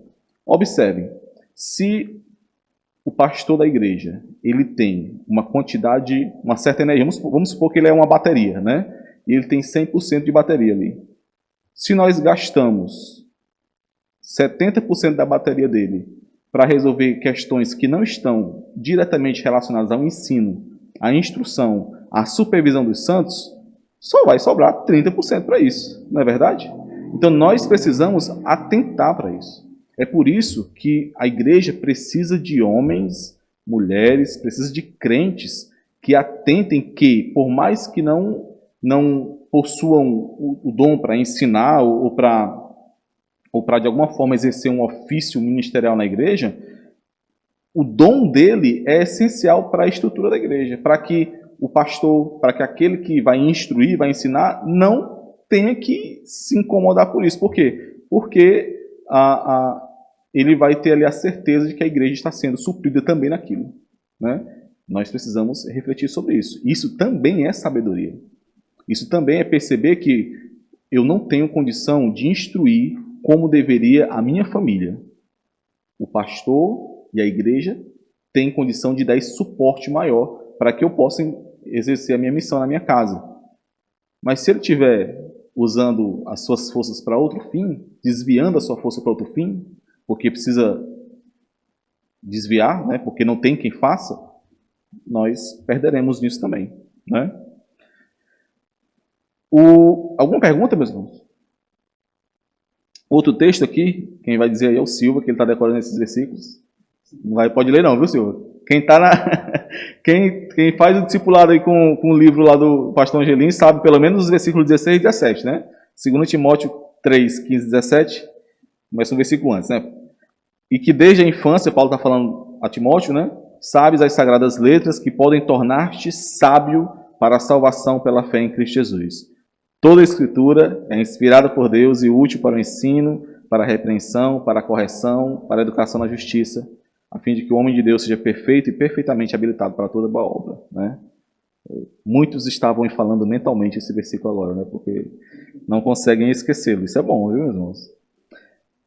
Observem, se o pastor da igreja, ele tem uma quantidade, uma certa energia, vamos supor que ele é uma bateria, né? E ele tem 100% de bateria ali. Se nós gastamos 70% da bateria dele para resolver questões que não estão diretamente relacionadas ao ensino, à instrução, à supervisão dos santos, só vai sobrar 30% para isso, não é verdade? Então nós precisamos atentar para isso. É por isso que a igreja precisa de homens, mulheres, precisa de crentes que atentem que, por mais que não possuam o dom para ensinar ou para de alguma forma exercer um ofício ministerial na igreja, o dom dele é essencial para a estrutura da igreja, para que o pastor, para que aquele que vai instruir, vai ensinar, não tenha que se incomodar por isso. Por quê? Porque ele vai ter ali a certeza de que a igreja está sendo suprida também naquilo, né? Nós precisamos refletir sobre isso. Isso também é sabedoria. Isso também é perceber que eu não tenho condição de instruir como deveria a minha família. O pastor e a igreja têm condição de dar esse suporte maior para que eu possa exercer a minha missão na minha casa. Mas se ele estiver usando as suas forças para outro fim, desviando a sua força para outro fim, porque precisa desviar, né, porque não tem quem faça, nós perderemos nisso também, né? Alguma pergunta, meus irmãos? Outro texto aqui, quem vai dizer aí é o Silva, que ele está decorando esses versículos. Não pode ler não, viu, Silva? Quem faz o discipulado aí com o livro lá do pastor Angelim sabe pelo menos os versículos 16 e 17, né? 2 Timóteo 3, 15 e 17, começa um versículo antes, né? E que desde a infância, Paulo está falando a Timóteo, né? Sabes as sagradas letras que podem tornar-te sábio para a salvação pela fé em Cristo Jesus. Toda a Escritura é inspirada por Deus e útil para o ensino, para a repreensão, para a correção, para a educação na justiça, a fim de que o homem de Deus seja perfeito e perfeitamente habilitado para toda boa obra, né? Muitos estavam falando mentalmente esse versículo agora, né? Porque não conseguem esquecê-lo. Isso é bom, viu, meus irmãos?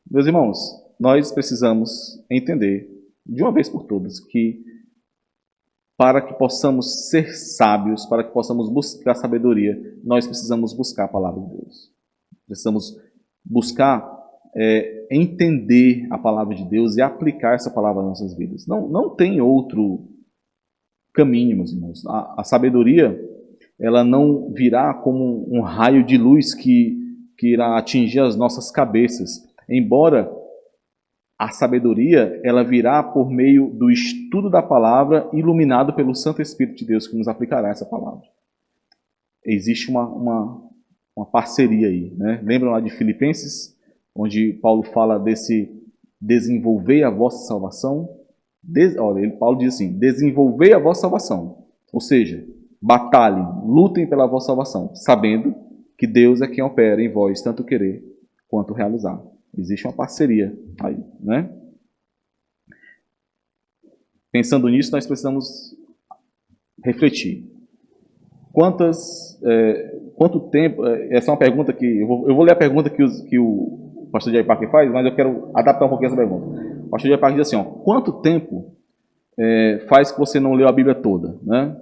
Meus irmãos, nós precisamos entender, de uma vez por todas, que para que possamos ser sábios, para que possamos buscar sabedoria, nós precisamos buscar a palavra de Deus. Precisamos buscar entender a palavra de Deus e aplicar essa palavra nas nossas vidas. Não tem outro caminho, meus irmãos. A sabedoria, ela não virá como um raio de luz que irá atingir as nossas cabeças. Embora a sabedoria, ela virá por meio do estudo da palavra, iluminado pelo Santo Espírito de Deus que nos aplicará essa palavra. Existe uma parceria aí, né? Lembram lá de Filipenses, onde Paulo fala desse desenvolver a vossa salvação? Paulo diz assim, desenvolver a vossa salvação. Ou seja, batalhem, lutem pela vossa salvação, sabendo que Deus é quem opera em vós, tanto querer quanto realizar. Existe uma parceria aí, né? Pensando nisso, nós precisamos refletir. Quanto tempo... Essa é uma pergunta que... Eu vou ler a pergunta que o pastor Jair Parker faz, mas eu quero adaptar um pouquinho essa pergunta. O pastor Jair Parker diz assim, ó, quanto tempo faz que você não leu a Bíblia toda, né?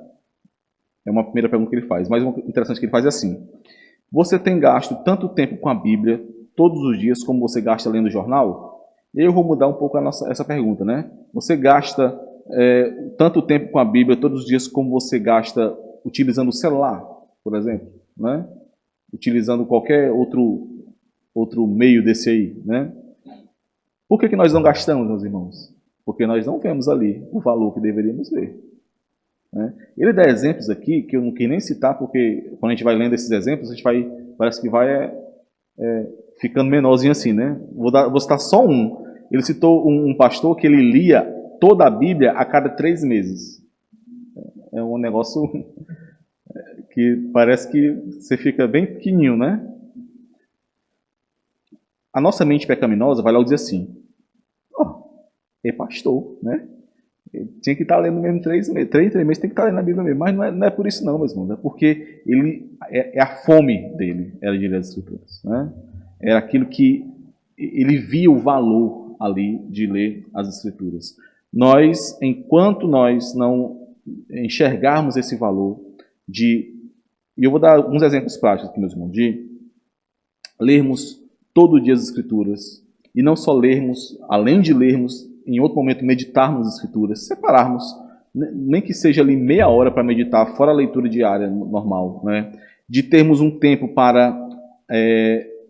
É uma primeira pergunta que ele faz. Mas uma interessante que ele faz é assim. Você tem gasto tanto tempo com a Bíblia todos os dias como você gasta lendo o jornal? Eu vou mudar um pouco essa pergunta, né? Você gasta tanto tempo com a Bíblia todos os dias como você gasta utilizando o celular, por exemplo, né? Utilizando qualquer outro meio desse aí, né? Por que nós não gastamos, meus irmãos? Porque nós não vemos ali o valor que deveríamos ver, né? Ele dá exemplos aqui que eu não quis nem citar, porque quando a gente vai lendo esses exemplos, a gente parece que vai ficando menorzinho assim, né? Vou citar só um. Ele citou um pastor que ele lia toda a Bíblia a cada 3 meses. É um negócio que parece que você fica bem pequenininho, né? A nossa mente pecaminosa vai logo dizer assim, é pastor, né? Ele tinha que estar lendo mesmo 3 meses, 3 meses tem que estar lendo a Bíblia mesmo, mas não é por isso não, meus irmãos, é porque ele é a fome dele, era de ler as Escrituras, né? Era aquilo que ele via o valor ali de ler as Escrituras. Nós, enquanto nós não enxergarmos esse valor e eu vou dar alguns exemplos práticos aqui, meus irmãos, de lermos todo dia as Escrituras, e não só lermos, além de lermos, em outro momento meditarmos as Escrituras, separarmos, nem que seja ali meia hora para meditar, fora a leitura diária normal, né? De termos um tempo para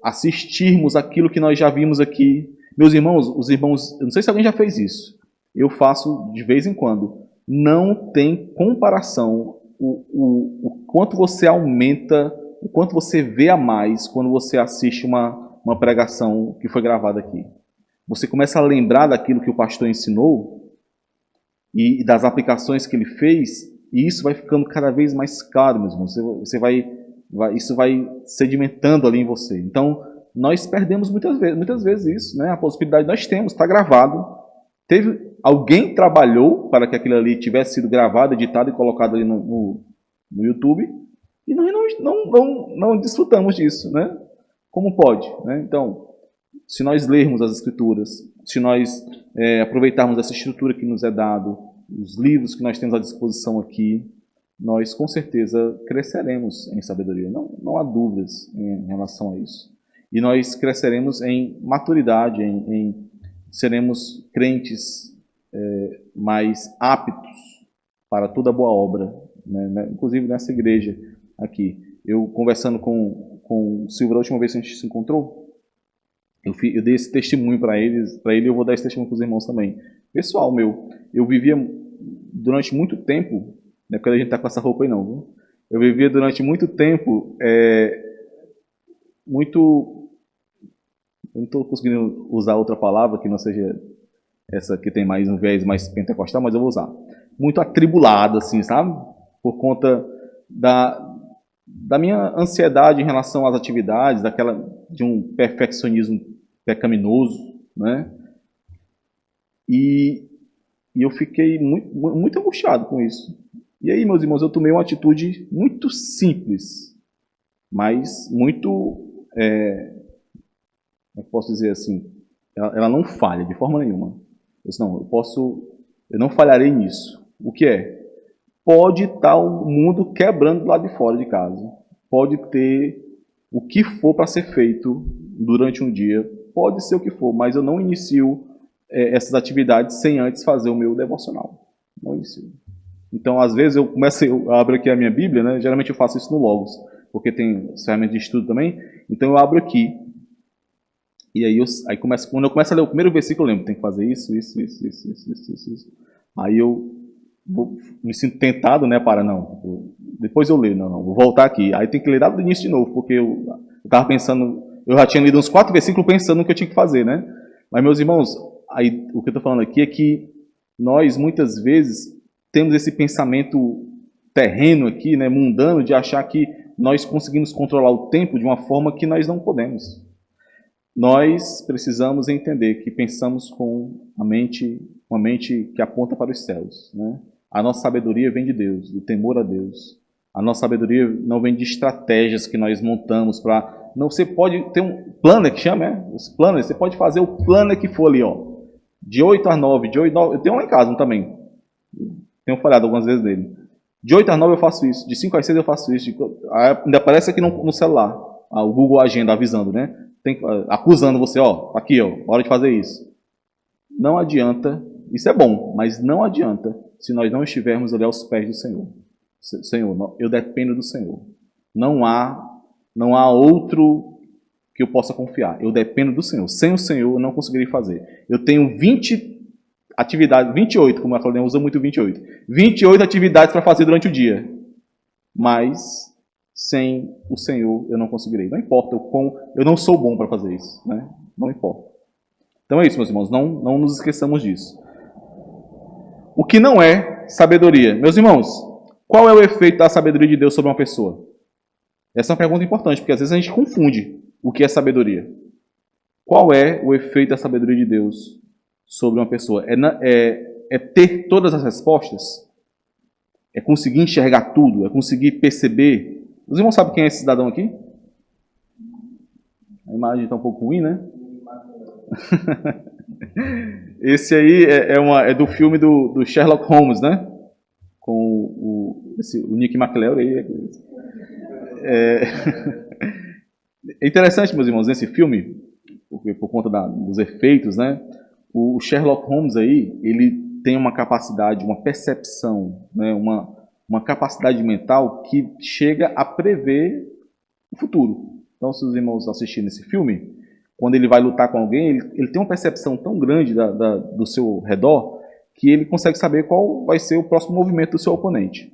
assistirmos aquilo que nós já vimos aqui. Meus irmãos, os irmãos, eu não sei se alguém já fez isso, eu faço de vez em quando. Não tem comparação o quanto você aumenta, o quanto você vê a mais quando você assiste uma pregação que foi gravada aqui. Você começa a lembrar daquilo que o pastor ensinou e das aplicações que ele fez, e isso vai ficando cada vez mais claro, meus irmãos. Isso vai sedimentando ali em você. Então, nós perdemos muitas vezes isso, né? A possibilidade nós temos, está gravado. Alguém trabalhou para que aquilo ali tivesse sido gravado, editado e colocado ali no YouTube, e nós não desfrutamos disso, né? Como pode, né? Então, se nós lermos as Escrituras, se nós aproveitarmos essa estrutura que nos é dado, os livros que nós temos à disposição aqui, nós com certeza cresceremos em sabedoria. Não há dúvidas em relação a isso. E nós cresceremos em maturidade, seremos crentes mais aptos para toda boa obra, né? Inclusive nessa igreja aqui. Eu conversando com o Silvio da última vez que a gente se encontrou, eu dei esse testemunho para ele eu vou dar esse testemunho para os irmãos também. Pessoal meu, eu vivia durante muito tempo, não é porque a gente está com essa roupa aí não, viu? Eu vivia durante muito tempo, eu não estou conseguindo usar outra palavra que não seja essa que tem mais um viés mais pentecostal, mas eu vou usar. Muito atribulado, assim, sabe? Por conta da minha ansiedade em relação às atividades, de um perfeccionismo pecaminoso, né? E eu fiquei muito angustiado com isso. E aí, meus irmãos, eu tomei uma atitude muito simples, mas muito, como posso dizer assim, ela não falha de forma nenhuma. Eu disse, não, eu não falharei nisso. O que é? pode estar o mundo quebrando do lado de fora de casa. Pode ter o que for para ser feito durante um dia. Pode ser o que for, mas eu não inicio essas atividades sem antes fazer o meu devocional. Não inicio. Então, às vezes, eu abro aqui a minha Bíblia, né? Geralmente eu faço isso no Logos, porque tem ferramentas de estudo também. Então, eu abro aqui. E aí, quando eu começo a ler o primeiro versículo, eu lembro, tem que fazer isso. Aí eu me sinto tentado, né, para depois eu leio, vou voltar aqui. Aí tem que ler do início de novo, porque eu estava pensando, eu já tinha lido uns 4 versículos pensando no que eu tinha que fazer, né? Mas, meus irmãos, aí, o que eu estou falando aqui é que nós, muitas vezes, temos esse pensamento terreno aqui, né, mundano, de achar que nós conseguimos controlar o tempo de uma forma que nós não podemos. Nós precisamos entender que pensamos com uma mente que aponta para os céus, né? A nossa sabedoria vem de Deus, do temor a Deus. A nossa sabedoria não vem de estratégias que nós montamos para... Não, você pode ter um planner, que chama, os planners, você pode fazer o planner que for ali, ó, de 8 às 9, de 8 às 9, eu tenho lá em casa também. Tenho falhado algumas vezes nele. De 8 às 9 eu faço isso, de 5 às 6 eu faço isso. Ainda aparece aqui no celular, o Google Agenda avisando, né? Acusando você, ó, aqui, ó, hora de fazer isso. Não adianta, isso é bom, mas não adianta se nós não estivermos ali aos pés do Senhor. Senhor, eu dependo do Senhor. Não há outro que eu possa confiar. Eu dependo do Senhor. Sem o Senhor eu não conseguiria fazer. Eu tenho 20 atividades, 28, como a Claudinha usa muito 28. 28 atividades para fazer durante o dia. Mas sem o Senhor eu não conseguirei. Não importa eu não sou bom para fazer isso, né? Não importa. Então é isso, meus irmãos, não nos esqueçamos disso. O que não é sabedoria? Meus irmãos, qual é o efeito da sabedoria de Deus sobre uma pessoa? Essa é uma pergunta importante, porque às vezes a gente confunde o que é sabedoria. Qual é o efeito da sabedoria de Deus sobre uma pessoa? É ter todas as respostas? É conseguir enxergar tudo? É conseguir perceber? Os irmãos sabem quem é esse cidadão aqui? A imagem está um pouco ruim, né? Esse aí é do filme do Sherlock Holmes, né? Com o Nick McClellan. É interessante, meus irmãos, nesse filme, porque por conta dos efeitos, né? O Sherlock Holmes aí, ele tem uma capacidade, uma percepção, né? Uma capacidade mental que chega a prever o futuro. Então, se os irmãos assistirem esse filme, quando ele vai lutar com alguém, ele tem uma percepção tão grande do seu redor que ele consegue saber qual vai ser o próximo movimento do seu oponente.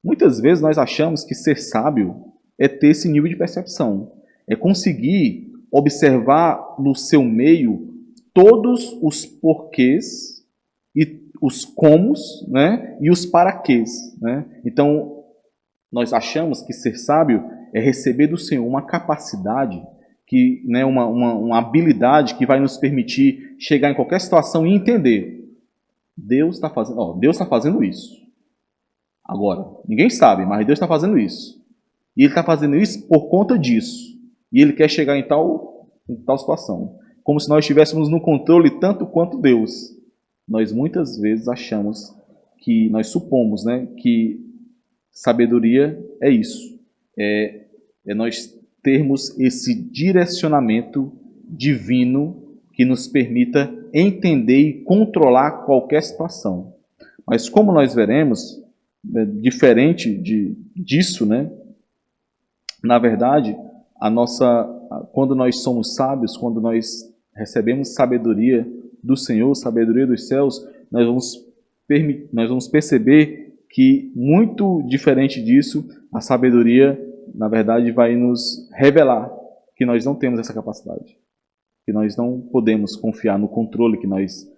Muitas vezes nós achamos que ser sábio é ter esse nível de percepção, é conseguir observar no seu meio todos os porquês e os comos, né, e os paraquês, né? Então, nós achamos que ser sábio é receber do Senhor uma capacidade, né, uma habilidade que vai nos permitir chegar em qualquer situação e entender. Deus está fazendo isso. Agora, ninguém sabe, mas Deus está fazendo isso. E Ele está fazendo isso por conta disso. E Ele quer chegar em tal situação. Como se nós estivéssemos no controle tanto quanto Deus. Nós muitas vezes achamos que, nós supomos, né, que sabedoria é isso. É nós termos esse direcionamento divino que nos permita entender e controlar qualquer situação. Mas como nós veremos, diferente disso, né? Na verdade, quando nós somos sábios, quando nós recebemos sabedoria do Senhor, sabedoria dos céus, nós vamos perceber que, muito diferente disso, a sabedoria, na verdade, vai nos revelar que nós não temos essa capacidade, que nós não podemos confiar no controle que nós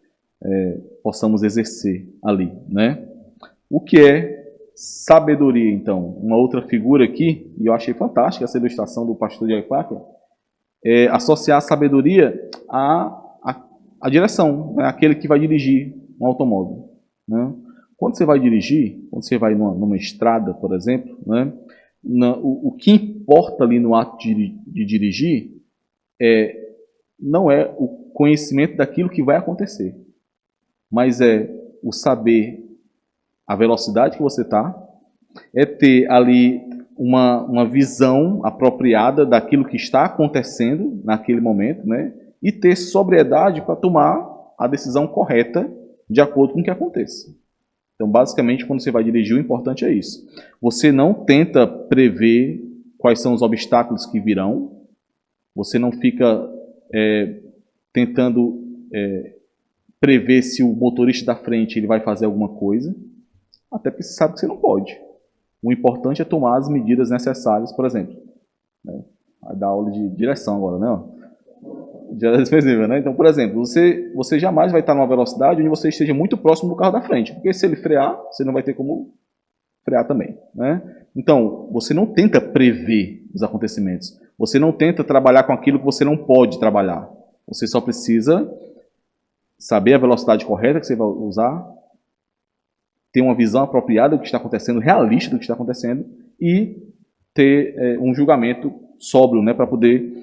possamos exercer ali, né? O que é sabedoria, então? Uma outra figura aqui, e eu achei fantástica essa ilustração do pastor Jair Packer, é associar a sabedoria à direção, né? Aquele que vai dirigir um automóvel, né? Quando você vai dirigir, quando você vai numa estrada, por exemplo, né? O que importa ali no ato de dirigir não é o conhecimento daquilo que vai acontecer, mas é o saber a velocidade que você está, é ter ali uma visão apropriada daquilo que está acontecendo naquele momento, né? E ter sobriedade para tomar a decisão correta de acordo com o que aconteça. Então, basicamente, quando você vai dirigir, o importante é isso. Você não tenta prever quais são os obstáculos que virão, você não fica tentando prever se o motorista da frente ele vai fazer alguma coisa, até porque você sabe que você não pode. O importante é tomar as medidas necessárias, por exemplo. Né? Vai dar aula de direção agora, né? Né? Então, por exemplo, você jamais vai estar numa velocidade onde você esteja muito próximo do carro da frente, porque se ele frear, você não vai ter como frear também. Né? Então, você não tenta prever os acontecimentos. Você não tenta trabalhar com aquilo que você não pode trabalhar. Você só precisa saber a velocidade correta que você vai usar, ter uma visão apropriada do que está acontecendo, realista do que está acontecendo, e ter um julgamento sóbrio, né, para poder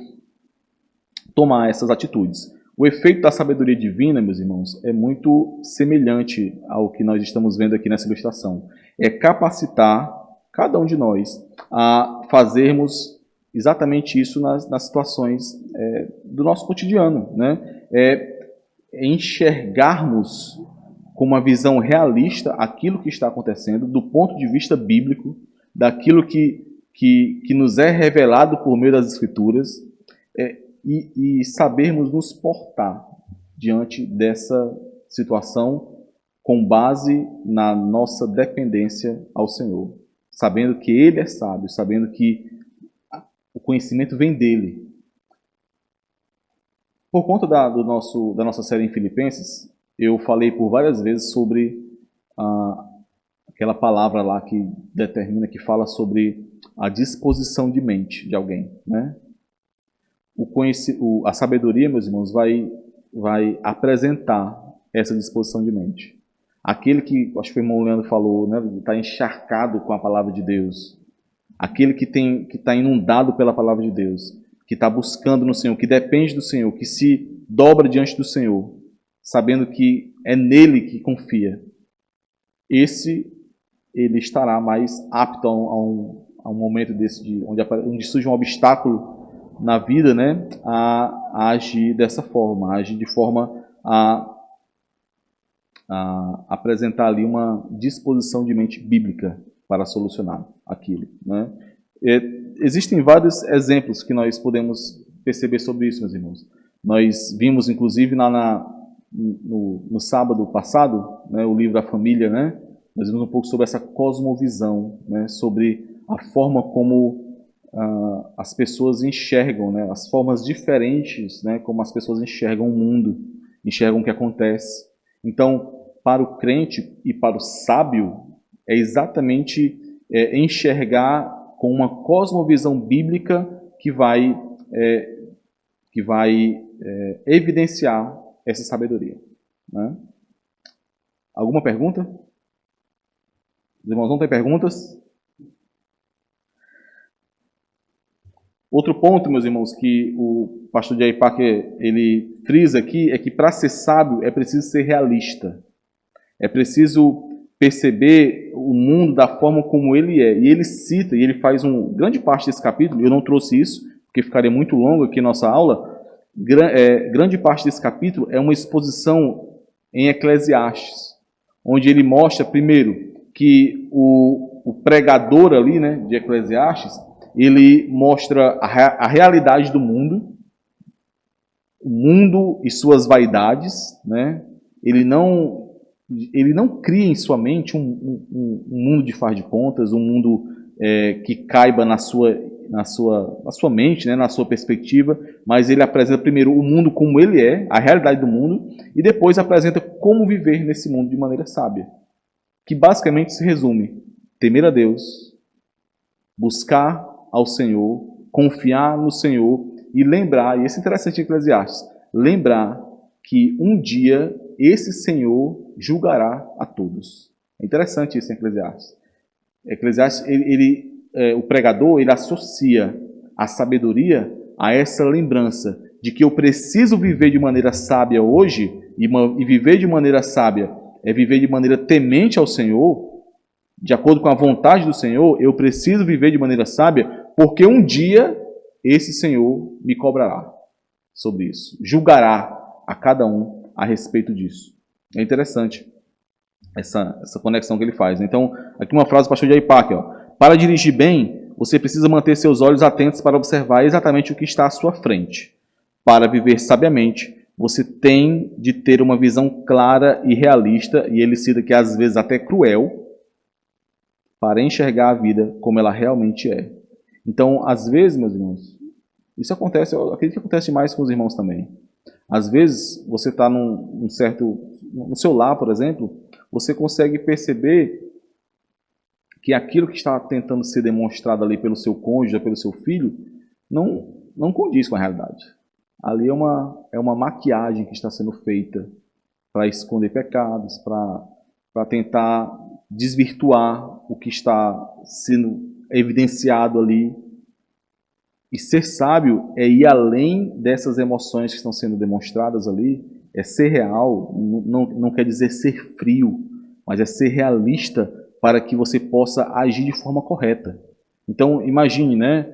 tomar essas atitudes. O efeito da sabedoria divina, meus irmãos, é muito semelhante ao que nós estamos vendo aqui nessa ilustração. É capacitar cada um de nós a fazermos exatamente isso nas situações do nosso cotidiano, né? Enxergarmos com uma visão realista aquilo que está acontecendo do ponto de vista bíblico, daquilo que nos é revelado por meio das Escrituras, e sabermos nos portar diante dessa situação com base na nossa dependência ao Senhor, sabendo que Ele é sábio, sabendo que o conhecimento vem dEle. Por conta da nossa série em Filipenses, eu falei por várias vezes sobre aquela palavra lá que determina, que fala sobre a disposição de mente de alguém, né? A sabedoria, meus irmãos, vai apresentar essa disposição de mente. Aquele que, acho que o irmão Leandro falou, né, está encharcado com a palavra de Deus. Aquele que está inundado pela palavra de Deus, que está buscando no Senhor, que depende do Senhor, que se dobra diante do Senhor, sabendo que é nele que confia. Ele estará mais apto a um momento desse, onde surge um obstáculo na vida, né, a agir dessa forma, a agir de forma a apresentar ali uma disposição de mente bíblica para solucionar aquilo, né? Existem vários exemplos que nós podemos perceber sobre isso, meus irmãos. Nós vimos, inclusive, no sábado passado, né, o livro da família, né? Nós vimos um pouco sobre essa cosmovisão, né, sobre a forma como as pessoas enxergam, né, as formas diferentes, né, como as pessoas enxergam o mundo, enxergam o que acontece. Então, para o crente e para o sábio, é exatamente enxergar com uma cosmovisão bíblica que vai evidenciar essa sabedoria, né? Alguma pergunta? Os irmãos não têm perguntas? Outro ponto, meus irmãos, que o pastor J. Packer ele frisa aqui é que para ser sábio é preciso ser realista. É preciso perceber o mundo da forma como ele é. E ele cita, e ele faz grande parte desse capítulo, eu não trouxe isso, porque ficaria muito longo aqui nossa aula. Grande parte desse capítulo é uma exposição em Eclesiastes, onde ele mostra, primeiro, que o pregador ali, né, de Eclesiastes, ele mostra a realidade do mundo, o mundo e suas vaidades, né? Ele não cria em sua mente um mundo de faz de contas, um mundo que caiba na sua mente, né, na sua perspectiva, mas ele apresenta primeiro o mundo como ele é, a realidade do mundo, e depois apresenta como viver nesse mundo de maneira sábia, que basicamente se resume: temer a Deus, buscar ao Senhor, confiar no Senhor e lembrar, e esse é interessante em Eclesiastes, lembrar que um dia esse Senhor julgará a todos. É interessante isso em Eclesiastes. Eclesiastes, o pregador, ele associa a sabedoria a essa lembrança de que eu preciso viver de maneira sábia hoje, e viver de maneira sábia é viver de maneira temente ao Senhor, de acordo com a vontade do Senhor, eu preciso viver de maneira sábia, porque um dia esse Senhor me cobrará sobre isso, julgará a cada um a respeito disso. É interessante essa conexão que ele faz. Então, aqui uma frase do pastor J. Packer, ó: para dirigir bem, você precisa manter seus olhos atentos para observar exatamente o que está à sua frente. Para viver sabiamente, você tem de ter uma visão clara e realista, e ele cita que às vezes até cruel, para enxergar a vida como ela realmente é. Então, às vezes, meus irmãos, isso acontece, eu acredito que acontece demais com os irmãos também. Às vezes, você está no seu lar, por exemplo, você consegue perceber que aquilo que está tentando ser demonstrado ali pelo seu cônjuge, pelo seu filho, não condiz com a realidade. Ali é uma maquiagem que está sendo feita para esconder pecados, para tentar desvirtuar o que está sendo evidenciado ali. E ser sábio é ir além dessas emoções que estão sendo demonstradas ali, é ser real, não quer dizer ser frio, mas é ser realista para que você possa agir de forma correta. Então, imagine, né?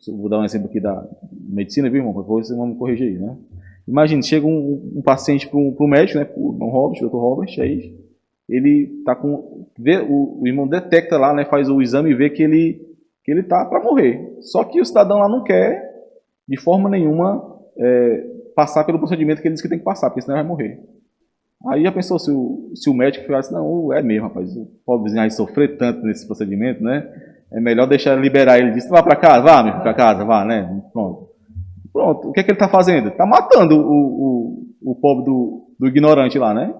Vou dar um exemplo aqui da medicina, viu, irmão? Vocês vão me corrigir aí, né? Imagine, chega um paciente para o médico, né? O Dr. Robert, aí ele tá com... o irmão detecta lá, né? Faz o exame e vê que ele tá para morrer. Só que o cidadão lá não quer, de forma nenhuma, passar pelo procedimento que ele diz que tem que passar, porque senão ele vai morrer. Aí já pensou se o médico falasse, não, é mesmo, rapaz, o pobrezinho aí sofrer tanto nesse procedimento, né? É melhor deixar liberar ele. Disse, vá para casa, vá, meu, para casa, vá, né? Pronto. O que é que ele está fazendo? Está matando o pobre do ignorante lá, né?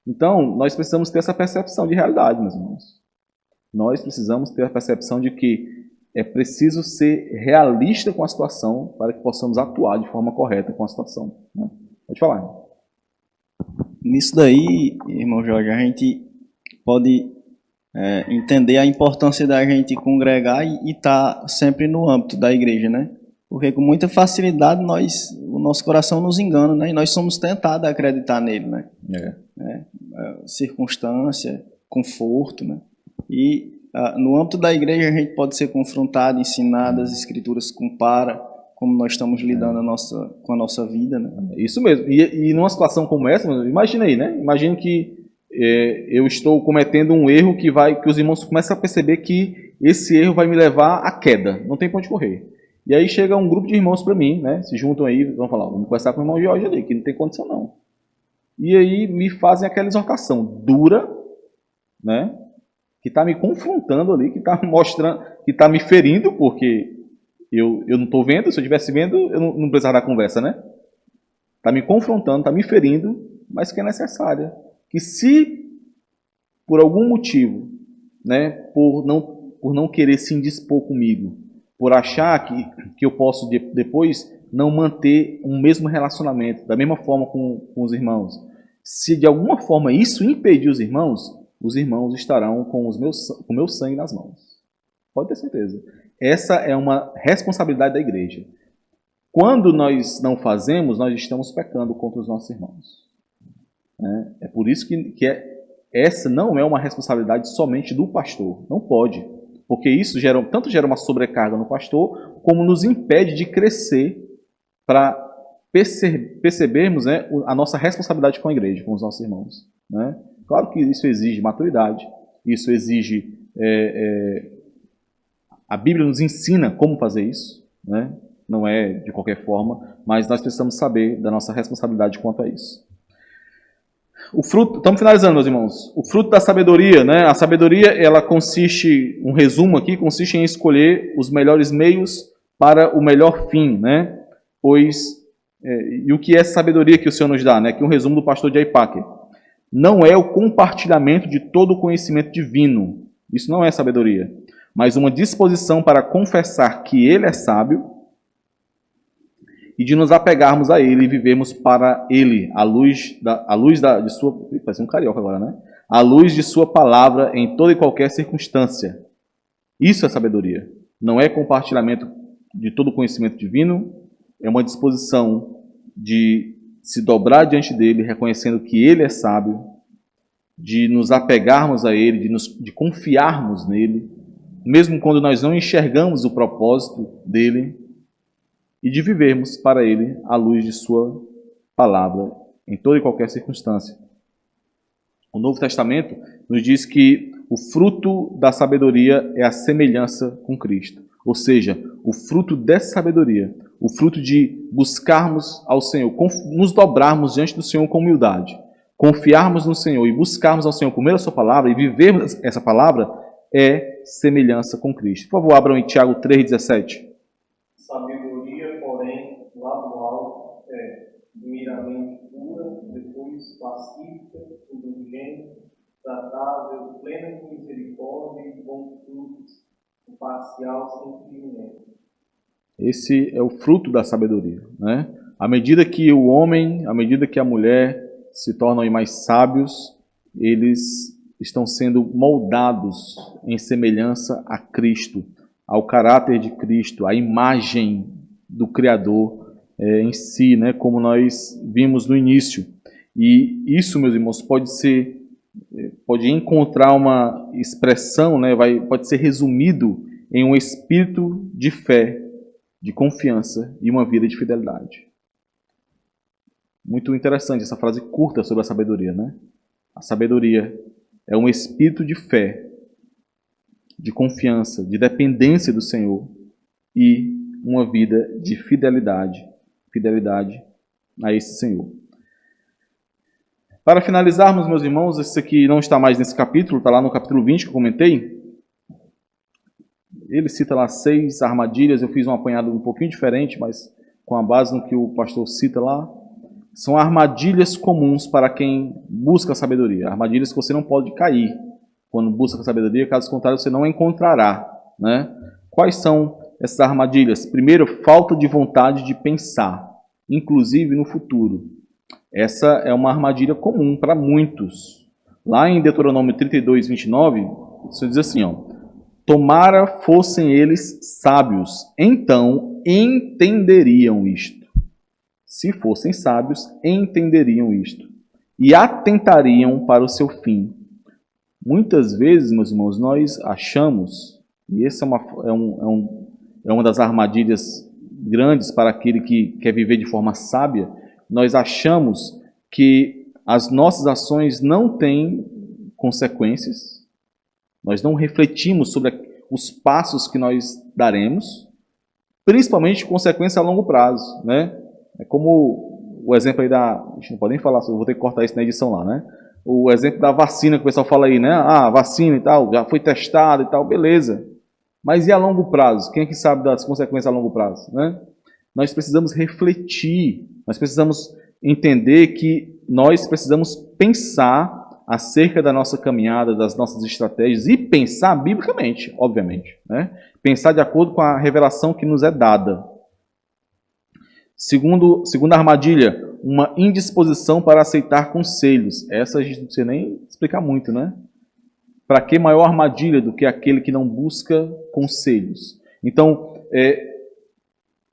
Então, nós precisamos ter essa percepção de realidade, meus irmãos. Nós precisamos ter a percepção de que é preciso ser realista com a situação para que possamos atuar de forma correta com a situação, né? Pode falar, irmão. Nisso daí, irmão Jorge, a gente pode entender a importância da gente congregar e estar sempre no âmbito da igreja, né? Porque com muita facilidade o nosso coração nos engana, né? E nós somos tentados a acreditar nele, né? Circunstância, conforto, né? E no âmbito da igreja a gente pode ser confrontado, ensinado, as escrituras compara como nós estamos lidando com a nossa vida, né? Isso mesmo. E numa situação como essa, imagine aí, né? Imagine que eu estou cometendo um erro que os irmãos começam a perceber que esse erro vai me levar à queda. Não tem pra onde correr. E aí chega um grupo de irmãos para mim, né? Se juntam aí, vão falar, vamos conversar com o irmão Jorge ali, que não tem condição não. E aí me fazem aquela exortação dura, né? Que está me confrontando ali, que está mostrando, que está me ferindo, porque eu não estou vendo. Se eu estivesse vendo, eu não precisava da conversa, né? Está me confrontando, está me ferindo, mas que é necessária. Que se, por algum motivo, né, por não querer se indispor comigo, por achar que eu posso depois não manter um mesmo relacionamento, da mesma forma com os irmãos, se de alguma forma isso impedir os irmãos estarão com o meu sangue nas mãos. Pode ter certeza. Essa é uma responsabilidade da igreja. Quando nós não fazemos, nós estamos pecando contra os nossos irmãos. É por isso que essa não é uma responsabilidade somente do pastor. Não pode. Porque isso tanto gera uma sobrecarga no pastor, como nos impede de crescer para percebermos, né, a nossa responsabilidade com a igreja, com os nossos irmãos, né? Claro que isso exige maturidade, isso exige... a Bíblia nos ensina como fazer isso, né? Não é de qualquer forma, mas nós precisamos saber da nossa responsabilidade quanto a isso. O fruto, estamos finalizando, meus irmãos. O fruto da sabedoria, né? A sabedoria, ela consiste, um resumo aqui, consiste em escolher os melhores meios para o melhor fim, né? E o que é sabedoria que o Senhor nos dá, né? Aqui um resumo do pastor J. Packer. Não é o compartilhamento de todo o conhecimento divino. Isso não é sabedoria. Mas uma disposição para confessar que Ele é sábio e de nos apegarmos a Ele e vivermos para Ele, à luz de sua... Parece um carioca agora, né? À luz de sua palavra em toda e qualquer circunstância. Isso é sabedoria. Não é compartilhamento de todo o conhecimento divino, é uma disposição de se dobrar diante dele, reconhecendo que Ele é sábio de nos apegarmos a Ele, de confiarmos nele, mesmo quando nós não enxergamos o propósito dele, e de vivermos para Ele à luz de Sua palavra, em toda e qualquer circunstância. O Novo Testamento nos diz que o fruto da sabedoria é a semelhança com Cristo. Ou seja, o fruto dessa sabedoria, o fruto de buscarmos ao Senhor, nos dobrarmos diante do Senhor com humildade, confiarmos no Senhor e buscarmos ao Senhor por meio da Sua palavra e vivermos essa palavra, é semelhança com Cristo. Por favor, abram em Tiago 3,17. Sabedoria, porém, lá do alto, é primeiramente pura, depois pacífica, indulgente, tratável, plena de misericórdia e de bons frutos, imparcial, sem fingimento. Esse é o fruto da sabedoria, né? À medida que o homem, à medida que a mulher se tornam mais sábios, eles estão sendo moldados em semelhança a Cristo, ao caráter de Cristo, à imagem do Criador em si, né? Como nós vimos no início. E isso, meus irmãos, pode encontrar uma expressão, né? Pode ser resumido em um espírito de fé, de confiança e uma vida de fidelidade. Muito interessante essa frase curta sobre a sabedoria, né? A sabedoria é um espírito de fé, de confiança, de dependência do Senhor e uma vida de fidelidade a esse Senhor. Para finalizarmos, meus irmãos, esse aqui não está mais nesse capítulo, está lá no capítulo 20 que eu comentei. Ele cita lá 6 armadilhas, eu fiz um apanhado um pouquinho diferente, mas com a base no que o pastor cita lá. São armadilhas comuns para quem busca a sabedoria, armadilhas que você não pode cair quando busca a sabedoria, caso contrário você não encontrará, né? Quais são essas armadilhas? Primeiro, falta de vontade de pensar, inclusive no futuro. Essa é uma armadilha comum para muitos. Lá em Deuteronômio 32, 29, isso diz assim, ó: tomara fossem eles sábios, então entenderiam isto. Se fossem sábios, entenderiam isto e atentariam para o seu fim. Muitas vezes, meus irmãos, nós achamos, e essa é uma das armadilhas grandes para aquele que quer viver de forma sábia, nós achamos que as nossas ações não têm consequências, nós não refletimos sobre os passos que nós daremos, principalmente consequência a longo prazo, né? É como o exemplo aí da... A gente não pode nem falar, eu vou ter que cortar isso na edição lá, né? O exemplo da vacina que o pessoal fala aí, né? Ah, vacina e tal, já foi testada e tal, beleza. Mas e a longo prazo? Quem é que sabe das consequências a longo prazo, né? Nós precisamos refletir, nós precisamos entender que nós precisamos pensar acerca da nossa caminhada, das nossas estratégias e pensar biblicamente, obviamente, né? Pensar de acordo com a revelação que nos é dada. Segunda armadilha, uma indisposição para aceitar conselhos. Essa a gente não precisa nem explicar muito, né? Para que maior armadilha do que aquele que não busca conselhos? Então,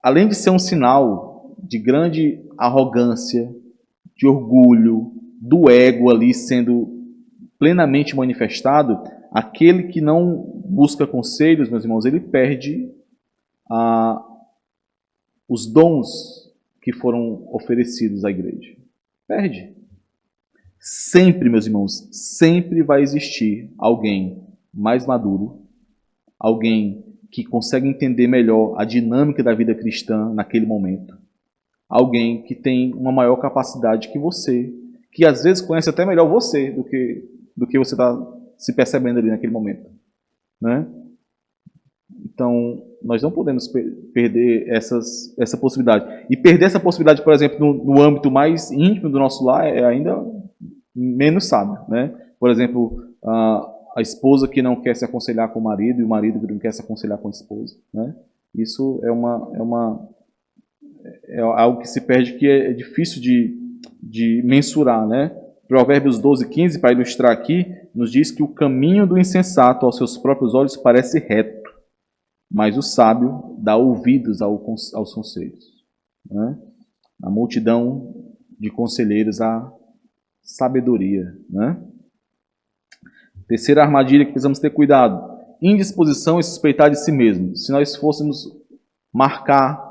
além de ser um sinal de grande arrogância, de orgulho, do ego ali sendo plenamente manifestado, aquele que não busca conselhos, meus irmãos, ele perde os dons que foram oferecidos à igreja. Perde. Sempre, meus irmãos, sempre vai existir alguém mais maduro, alguém que consegue entender melhor a dinâmica da vida cristã naquele momento, alguém que tem uma maior capacidade que você, que às vezes conhece até melhor você do que você está se percebendo ali naquele momento, né? Então, nós não podemos perder essa possibilidade. E perder essa possibilidade, por exemplo, no âmbito mais íntimo do nosso lar é ainda menos sábio, né? Por exemplo, a esposa que não quer se aconselhar com o marido e o marido que não quer se aconselhar com a esposa, né? Isso é algo que se perde, que é difícil de mensurar, né? Provérbios 12, 15, para ilustrar aqui, nos diz que o caminho do insensato aos seus próprios olhos parece reto, mas o sábio dá ouvidos aos conselhos, né? A multidão de conselheiros há sabedoria, né? Terceira armadilha que precisamos ter cuidado: indisposição e suspeitar de si mesmo. Se nós fôssemos marcar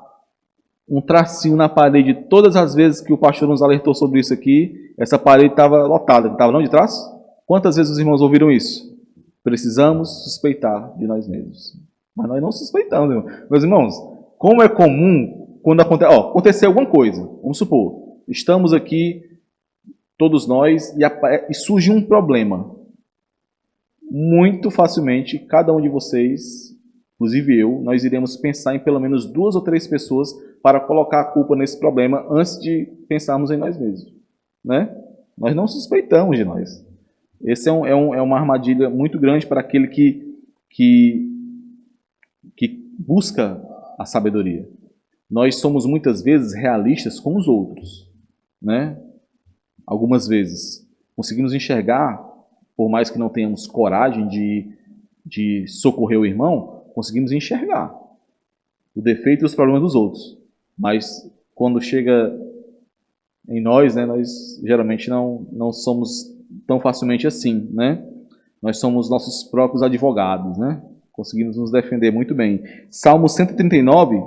um tracinho na parede todas as vezes que o pastor nos alertou sobre isso aqui, essa parede estava lotada. Estava não de trás? Quantas vezes os irmãos ouviram isso? Precisamos suspeitar de nós mesmos. Mas nós não suspeitamos, irmão. Meus irmãos, como é comum quando acontecer alguma coisa, vamos supor, estamos aqui, todos nós, e surge um problema. Muito facilmente, cada um de vocês, inclusive eu, nós iremos pensar em pelo menos 2 ou 3 pessoas para colocar a culpa nesse problema antes de pensarmos em nós mesmos. Né? Nós não suspeitamos de nós. Esse é uma armadilha muito grande para aquele que busca a sabedoria. Nós somos muitas vezes realistas com os outros. Né? Algumas vezes conseguimos enxergar, por mais que não tenhamos coragem de socorrer o irmão, conseguimos enxergar o defeito e os problemas dos outros. Mas quando chega em nós, né, nós geralmente não somos tão facilmente assim. Né? Nós somos nossos próprios advogados. Né? Conseguimos nos defender muito bem. Salmo 139,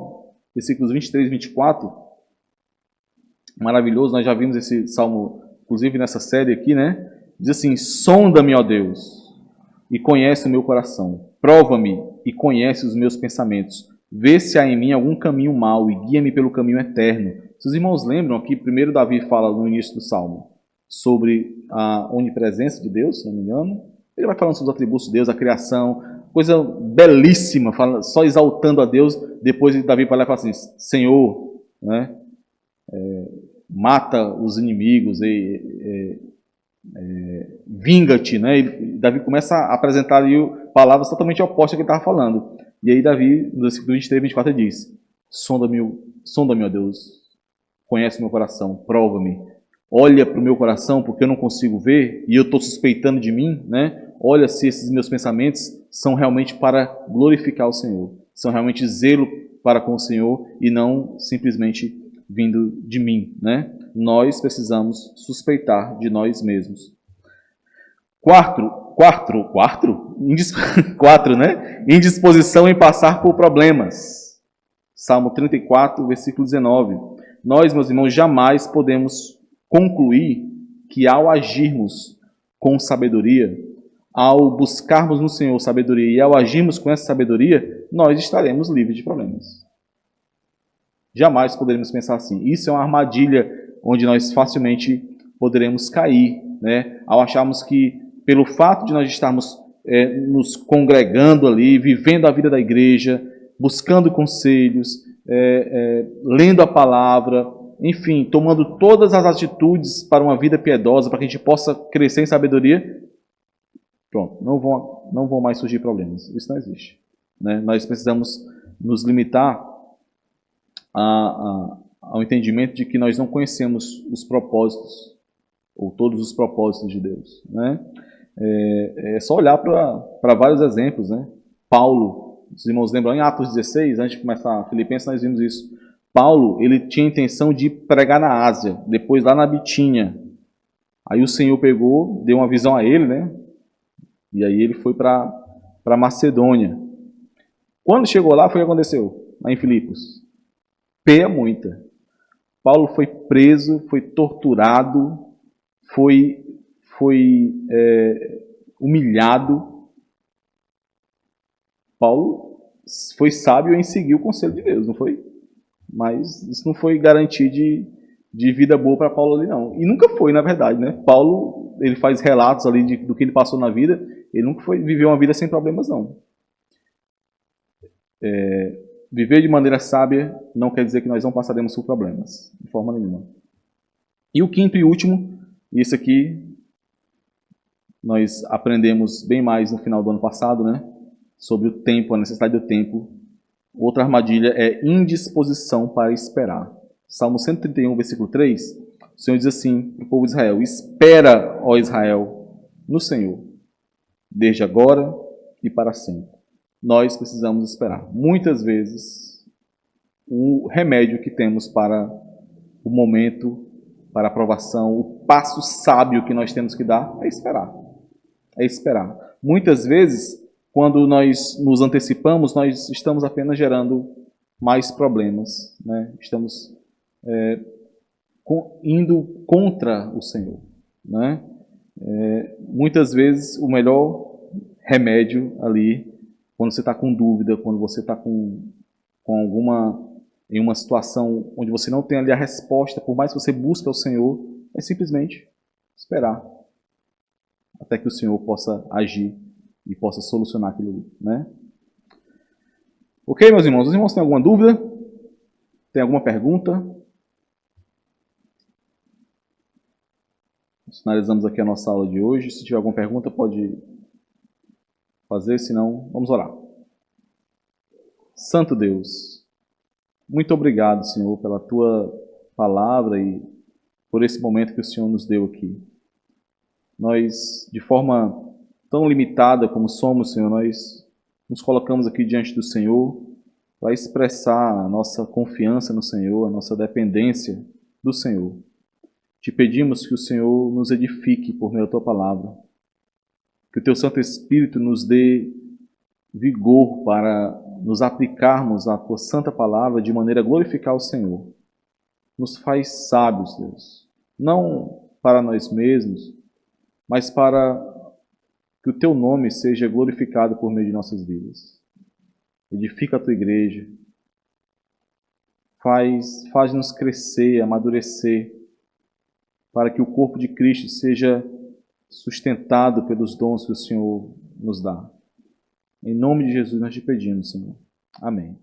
versículos 23 e 24. Maravilhoso, nós já vimos esse salmo, inclusive nessa série aqui, né? Diz assim: sonda-me, ó Deus, e conhece o meu coração. Prova-me e conhece os meus pensamentos. Vê se há em mim algum caminho mau e guia-me pelo caminho eterno. Se os irmãos lembram aqui, primeiro Davi fala no início do salmo sobre a onipresença de Deus, se não me engano. Ele vai falando sobre os atributos de Deus, a criação, coisa belíssima, só exaltando a Deus. Depois Davi vai lá e fala assim: Senhor, né, mata os inimigos, vinga-te, né? E Davi começa a apresentar ali palavras totalmente opostas ao que ele estava falando. E aí Davi, no versículo 23 e 24, ele diz: sonda-me, ó Deus, conhece o meu coração, prova-me, olha para o meu coração, porque eu não consigo ver, e eu estou suspeitando de mim, né? Olha se esses meus pensamentos são realmente para glorificar o Senhor, são realmente zelo para com o Senhor, e não simplesmente vindo de mim, né? Nós precisamos suspeitar de nós mesmos. Quatro, né? Indisposição em passar por problemas. Salmo 34, versículo 19. Nós, meus irmãos, jamais podemos concluir que ao agirmos com sabedoria, ao buscarmos no Senhor sabedoria e ao agirmos com essa sabedoria, nós estaremos livres de problemas. Jamais poderemos pensar assim. Isso é uma armadilha onde nós facilmente poderemos cair, né? Ao acharmos que, pelo fato de nós estarmos nos congregando ali, vivendo a vida da igreja, buscando conselhos, lendo a palavra, enfim, tomando todas as atitudes para uma vida piedosa, para que a gente possa crescer em sabedoria, pronto, não vão mais surgir problemas. Isso não existe. Né? Nós precisamos nos limitar ao entendimento de que nós não conhecemos os propósitos, ou todos os propósitos de Deus. Né? É só olhar para vários exemplos. Né? Paulo, os irmãos lembram, em Atos 16, antes de começar a Filipenses, nós vimos isso. Paulo, ele tinha a intenção de pregar na Ásia, depois lá na Bitínia. Aí o Senhor pegou, deu uma visão a ele, né? E aí ele foi para Macedônia. Quando chegou lá, foi o que aconteceu, lá em Filipos. Peia muita. Paulo foi preso, foi torturado, foi humilhado. Paulo foi sábio em seguir o conselho de Deus, não foi? Mas isso não foi garantia de vida boa para Paulo ali, não. E nunca foi, na verdade, né? Paulo, ele faz relatos ali do que ele passou na vida, ele nunca viveu uma vida sem problemas, não. Viver de maneira sábia não quer dizer que nós não passaremos por problemas, de forma nenhuma. E o quinto e último, isso aqui nós aprendemos bem mais no final do ano passado, né? Sobre o tempo, a necessidade do tempo. Outra armadilha é indisposição para esperar. Salmo 131, versículo 3, o Senhor diz assim para o povo de Israel: espera, ó Israel, no Senhor, desde agora e para sempre. Nós precisamos esperar. Muitas vezes, o remédio que temos para o momento, para a aprovação, o passo sábio que nós temos que dar é esperar. É esperar. Muitas vezes, quando nós nos antecipamos, nós estamos apenas gerando mais problemas, né? Estamos indo contra o Senhor, né? Muitas vezes o melhor remédio ali, quando você está com dúvida, quando você está em uma situação onde você não tem ali a resposta, por mais que você busque ao Senhor, é simplesmente esperar até que o Senhor possa agir e possa solucionar aquilo ali, né? Ok, meus irmãos? Os irmãos têm alguma dúvida? Tem alguma pergunta? Finalizamos aqui a nossa aula de hoje. Se tiver alguma pergunta, pode fazer, senão vamos orar. Santo Deus, muito obrigado, Senhor, pela Tua palavra e por esse momento que o Senhor nos deu aqui. Nós, de forma tão limitada como somos, Senhor, nós nos colocamos aqui diante do Senhor para expressar a nossa confiança no Senhor, a nossa dependência do Senhor. Te pedimos que o Senhor nos edifique por meio da Tua palavra, que o Teu Santo Espírito nos dê vigor para nos aplicarmos à Tua Santa Palavra de maneira a glorificar o Senhor. Nos faz sábios, Deus, não para nós mesmos, mas para que o Teu nome seja glorificado por meio de nossas vidas. Edifica a Tua igreja, faz-nos crescer, amadurecer, para que o corpo de Cristo seja sustentado pelos dons que o Senhor nos dá. Em nome de Jesus nós te pedimos, Senhor. Amém.